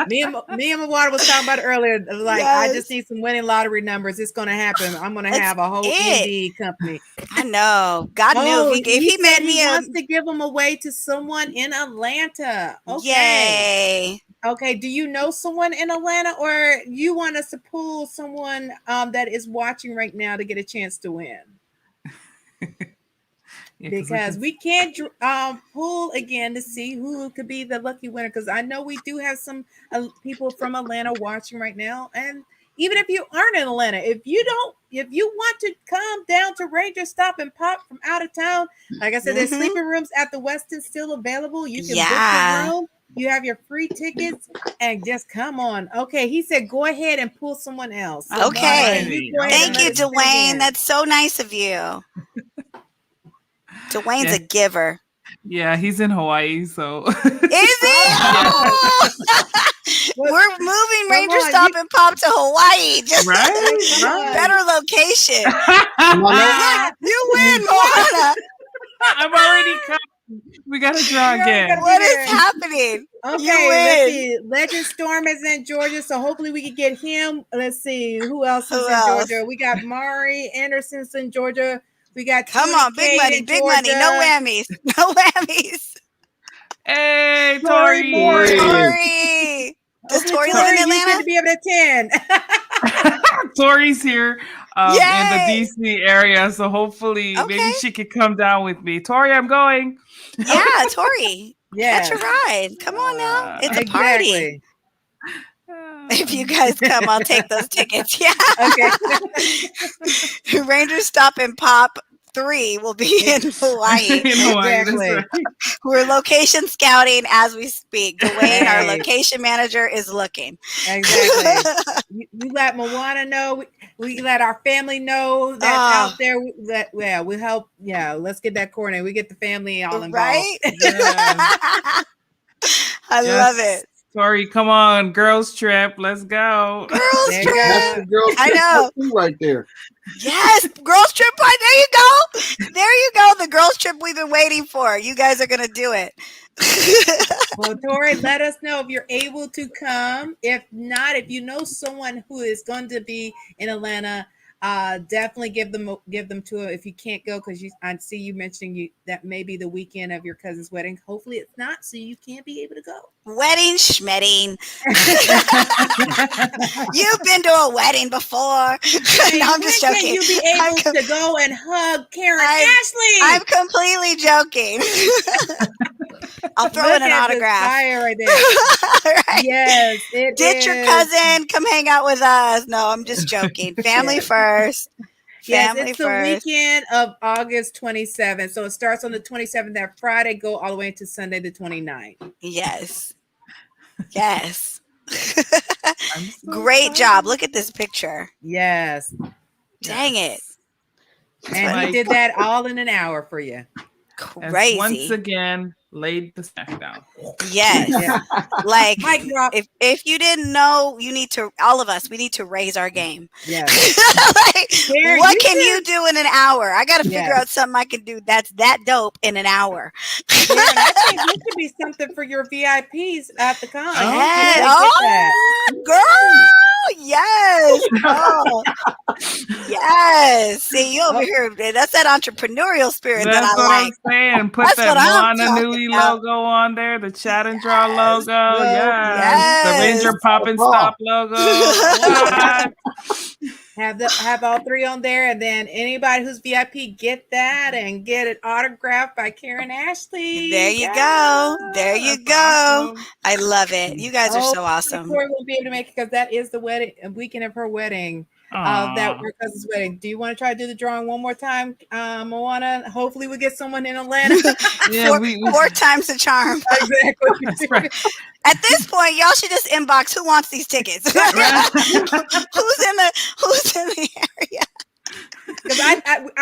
Speaker 2: me and Mawada was talking about it earlier. Like, I just need some winning lottery numbers. It's going to happen. I'm going to have a whole indie company.
Speaker 3: I know. God knew if he made me
Speaker 2: wants to give them away to someone in Atlanta. Okay.
Speaker 3: Yay.
Speaker 2: Okay. Do you know someone in Atlanta, or you want us to pull someone that is watching right now to get a chance to win? Because we can't pull again to see who could be the lucky winner. Because I know we do have some people from Atlanta watching right now. And even if you aren't in Atlanta, if you want to come down to RangerStop and pop from out of town, like I said, there's sleeping rooms at the Westin still available. You can book your room. You have your free tickets and just come on. Okay, he said go ahead and pull someone else. So
Speaker 3: okay. Thank you, Dwayne. That's so nice of you. Dwayne's a giver.
Speaker 1: Yeah, he's in Hawaii, so.
Speaker 3: Is he? Oh! We're moving RangerStop and Pop to Hawaii. Just better location. You win, Moana.
Speaker 1: I'm already coming. We got to draw again.
Speaker 3: What is happening?
Speaker 2: Okay, let's see. Legend Storm is in Georgia, so hopefully we can get him. Let's see. Who else is in Georgia? We got Mari Anderson's in Georgia. We got
Speaker 3: big money. No whammies. No whammies.
Speaker 1: Hey, Tori.
Speaker 3: Tori. Does Tori live in Atlanta?
Speaker 2: You to be able to attend.
Speaker 1: Tori's here in the DC area, so hopefully maybe she could come down with me. Tori, I'm going.
Speaker 3: Yeah, Tori. Catch a ride. Come on now. It's a party. If you guys come, I'll take those tickets. Yeah. Okay. RangerStop and Pop 3 will be in Hawaii.
Speaker 2: Exactly.
Speaker 3: We're location scouting as we speak. Dwayne, our location manager, is looking.
Speaker 2: Exactly. You let Moana know. We let our family know that's out there. We help. Yeah, let's get that coordinated. We get the family all involved.
Speaker 3: Right? I love it.
Speaker 1: Tori, come on, girls trip. Let's go.
Speaker 3: Girls trip.
Speaker 4: That's the girls trip. I know. Right there.
Speaker 3: Yes, girls trip. There you go. There you go. The girls trip we've been waiting for. You guys are going to do it.
Speaker 2: Well, Tori, let us know if you're able to come. If not, if you know someone who is going to be in Atlanta, definitely give them to her if you can't go, because I see you mentioning that may be the weekend of your cousin's wedding. Hopefully it's not, so you can't be able to go.
Speaker 3: Wedding schmedding. You've been to a wedding before. No, I'm just joking.
Speaker 2: Can you be able to go and hug Karan Ashley?
Speaker 3: I'm completely joking. I'll throw in an autograph.
Speaker 2: Fire right there. Right. Yes,
Speaker 3: ditch your cousin. Come hang out with us. No, I'm just joking. Family first.
Speaker 2: Yes, it's the weekend of August 27th. So it starts on the 27th, that Friday, go all the way to Sunday the 29th.
Speaker 3: Yes. Yes. Great job. Look at this picture.
Speaker 2: Yes.
Speaker 3: Dang it.
Speaker 2: And he did that all in an hour for you.
Speaker 3: Crazy.
Speaker 1: Once again, laid the smack down.
Speaker 3: Yes. Like, if you didn't know, you need to, all of us, we need to raise our game.
Speaker 2: Yeah.
Speaker 3: Like, what can you do in an hour? I got to figure out something I can do that's that dope in an hour.
Speaker 2: Yeah, I think this could be something for your VIPs at the con.
Speaker 3: Girl. Yes. Oh. Yes. See, you over here. That's that entrepreneurial spirit that I like.
Speaker 1: I'm saying. Put that Moana Nui logo on there, the Chat and Draw logo. Yes. The Ranger Pop and Stop logo.
Speaker 2: Have all three on there, and then anybody who's VIP get that and get it autographed by Karan Ashley.
Speaker 3: There you go. There you go. Awesome. I love it. You guys are so awesome.
Speaker 2: Tori won't be able to make it because that is the weekend of her wedding. That her cousin's wedding. Do you want to try to do the drawing one more time, Moana? Hopefully we get someone in Atlanta.
Speaker 3: Four times the charm.
Speaker 2: Exactly.
Speaker 1: Right.
Speaker 3: At this point, y'all should just inbox who wants these tickets. Who's in the area?
Speaker 2: Because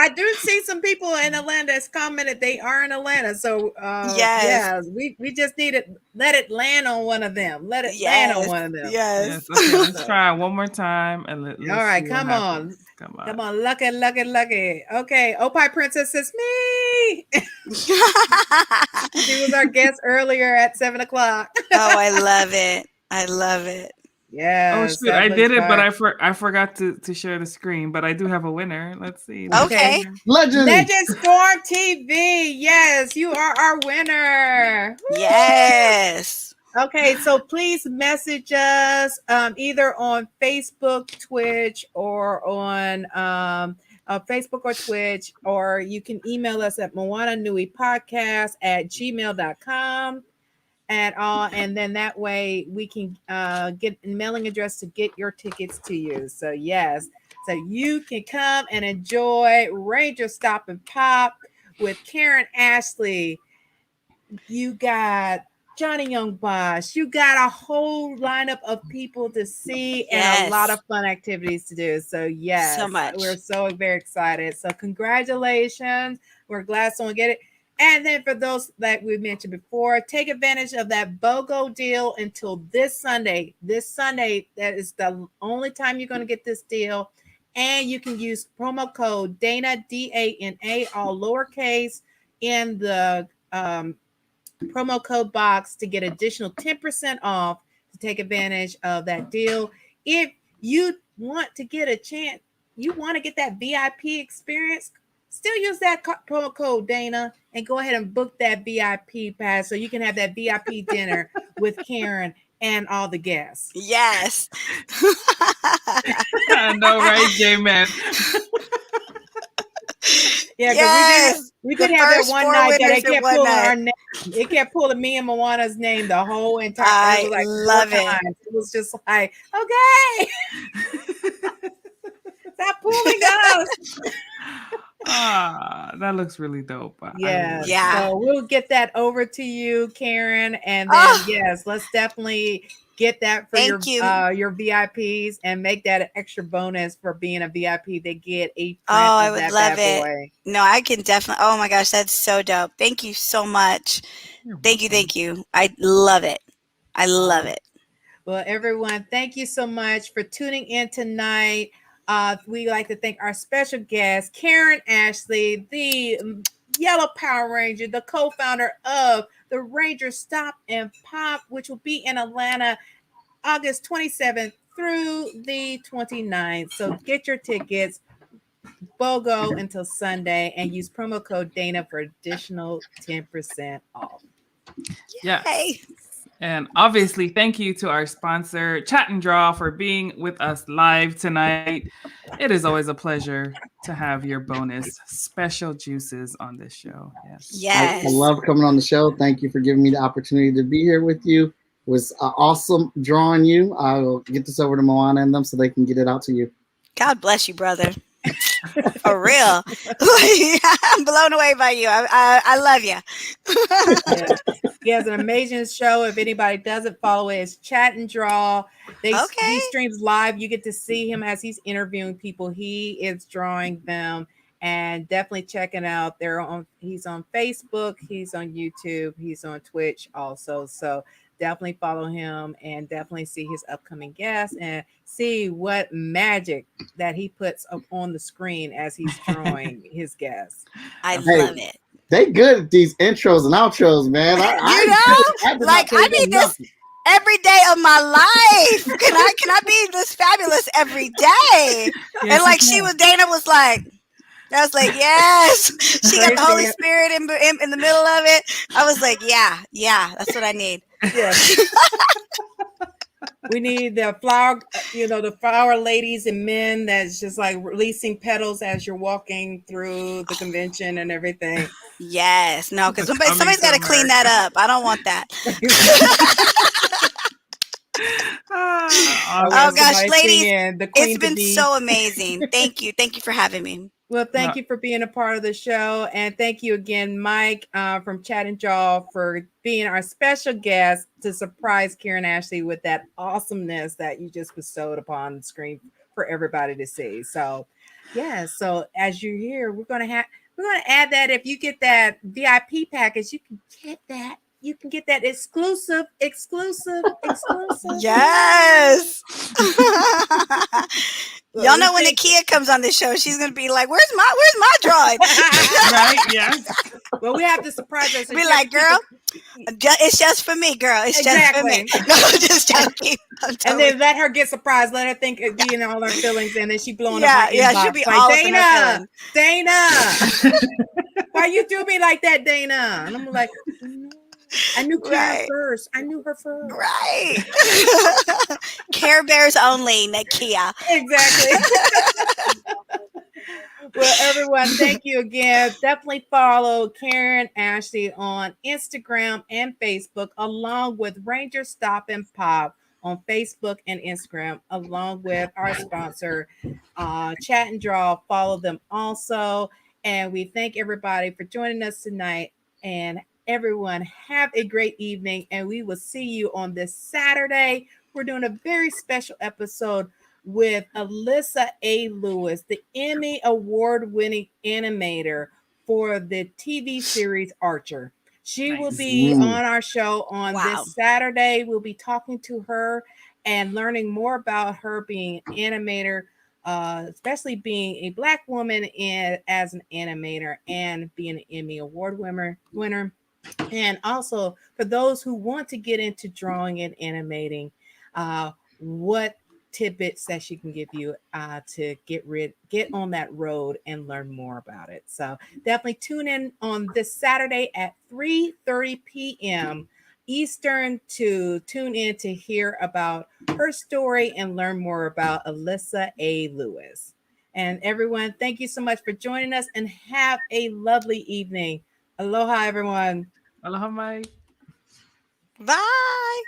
Speaker 2: I do see some people in Atlanta that's commented they are in Atlanta. So
Speaker 3: Yes.
Speaker 2: we just need to let it land on one of them. Let it land on one of them.
Speaker 3: Yes.
Speaker 1: Yes. Okay, let's try it one more time and let's
Speaker 2: All right,
Speaker 1: see what
Speaker 2: come on.
Speaker 1: happens. Come on.
Speaker 2: Come on, lucky. Okay, Opie Princess is me. She was our guest earlier at 7 o'clock.
Speaker 3: Oh, I love it. I love it.
Speaker 2: Yeah.
Speaker 1: Oh shoot, I did it, but I forgot to share the screen. But I do have a winner. Let's see.
Speaker 3: Okay.
Speaker 4: Legend.
Speaker 2: Storm TV. Yes, you are our winner.
Speaker 3: Yes.
Speaker 2: Okay, so please message us either on Facebook, Twitch, or on Facebook or Twitch, or you can email us at moananuipodcast@gmail.com. And then that way we can get a mailing address to get your tickets to you. So yes, so you can come and enjoy Ranger Stop and Pop with Karan Ashley. You got Johnny Young Bosch. You got a whole lineup of people to see and a lot of fun activities to do. So yes,
Speaker 3: so much.
Speaker 2: We're so very excited. So congratulations. We're glad someone get it. And then for those that we mentioned before, take advantage of that BOGO deal until this Sunday. This Sunday, that is the only time you're going to get this deal. And you can use promo code Dana, DANA, all lowercase, in the promo code box to get additional 10% off to take advantage of that deal. If you want to get a chance, you want to get that VIP experience, still use that promo code Dana and go ahead and book that VIP pass so you can have that VIP dinner with Karen and all the guests.
Speaker 3: Yes.
Speaker 1: I know, right, J-Man?
Speaker 2: Yeah,
Speaker 3: yes.
Speaker 2: we did have that one night that they kept pulling our name. It kept pulling me and Moana's name the whole entire
Speaker 3: I
Speaker 2: it was like
Speaker 3: love it.
Speaker 2: times. It was just like, okay. Stop pulling us.
Speaker 1: That looks really dope.
Speaker 2: Yeah.
Speaker 3: Yeah.
Speaker 2: So we'll get that over to you, Karen. And then yes, let's definitely get that for your VIPs and make that an extra bonus for being a VIP. They get a print
Speaker 3: I
Speaker 2: of
Speaker 3: would
Speaker 2: that
Speaker 3: love
Speaker 2: bad
Speaker 3: it.
Speaker 2: boy.
Speaker 3: No, I can definitely. Oh my gosh, that's so dope. Thank you so much. Thank you. I love it. I love it.
Speaker 2: Well, everyone, thank you so much for tuning in tonight. We'd like to thank our special guest, Karan Ashley, the Yellow Power Ranger, the co-founder of the RangerStop and Pop, which will be in Atlanta August 27th through the 29th. So get your tickets, BOGO until Sunday, and use promo code Dana for additional 10% off.
Speaker 1: Yes.
Speaker 3: Hey.
Speaker 1: And obviously, thank you to our sponsor, Chat and Draw, for being with us live tonight. It is always a pleasure to have your bonus special juices on this show.
Speaker 3: Yes.
Speaker 4: I love coming on the show. Thank you for giving me the opportunity to be here with you. It was awesome drawing you. I will get this over to Moana and them so they can get it out to you.
Speaker 3: God bless you, brother. For real. I'm blown away by you. I love you.
Speaker 2: He has an amazing show. If anybody doesn't follow it, it's Chat and Draw. He streams live. You get to see him as he's interviewing people. He is drawing them, and definitely check it out. He's on Facebook, he's on YouTube, he's on Twitch also. So definitely follow him and definitely see his upcoming guests and see what magic that he puts up on the screen as he's drawing his guests.
Speaker 3: I love it.
Speaker 4: They good at these intros and outros, man.
Speaker 3: I need this every day of my life. Can I be this fabulous every day?
Speaker 1: Yes,
Speaker 3: and Dana was like, I was like, yes. She got the Holy Spirit in the middle of it. I was like, yeah, that's what I need.
Speaker 2: Yeah. We need the flower ladies and men that's just like releasing petals as you're walking through the convention and everything.
Speaker 3: Yes. No, because somebody's got to clean that up. I don't want that. Oh gosh, ladies, it's been so amazing. Thank you for having me.
Speaker 2: Well, thank you for being a part of the show, and thank you again, Mike from Chat and Jaw, for being our special guest to surprise Karan Ashley with that awesomeness that you just bestowed upon the screen for everybody to see. So, yeah. So as you're here, we're gonna add that. If you get that VIP package, you can get that. You can get that exclusive.
Speaker 3: Yes.
Speaker 2: Well,
Speaker 3: Y'all
Speaker 2: we
Speaker 3: know when
Speaker 2: think-
Speaker 3: Nakia comes on the show, she's gonna be like, "Where's my droid?"
Speaker 1: Right? Yes.
Speaker 2: Well, we have to surprise us.
Speaker 3: Be like, "Girl, it's just for me, girl. It's just for me."
Speaker 2: Exactly.
Speaker 3: No, just joking. I'm
Speaker 2: And
Speaker 3: totally-
Speaker 2: then let her get surprised. Let her think it be in all her feelings, and then she blowing
Speaker 3: Yeah,
Speaker 2: up my
Speaker 3: yeah,
Speaker 2: inbox.
Speaker 3: she'll be
Speaker 2: like,
Speaker 3: all up in her
Speaker 2: Dana, why you do me like that, Dana? And I'm like, no, I knew Karen
Speaker 3: Right.
Speaker 2: first. I knew her first.
Speaker 3: Right. Care Bears only, Nakia.
Speaker 2: Exactly. Well, everyone, thank you again. Definitely follow Karan Ashley on Instagram and Facebook, along with RangerStop and Pop on Facebook and Instagram, along with our sponsor, Chat and Draw. Follow them also. And we thank everybody for joining us tonight. And everyone, have a great evening. And we will see you on this Saturday. We're doing a very special episode with Alyssa A. Lewis, the Emmy Award-winning animator for the TV series Archer. She will be on our show on this Saturday. We'll be talking to her and learning more about her being an animator, especially being a Black woman as an animator and being an Emmy Award winner. And also for those who want to get into drawing and animating, what tidbits that she can give you to get on that road and learn more about it. So definitely tune in on this Saturday at 3:30 p.m. Eastern to tune in to hear about her story and learn more about Alyssa A. Lewis. And everyone, thank you so much for joining us and have a lovely evening. Aloha, everyone.
Speaker 1: Aloha, Mike.
Speaker 3: Bye.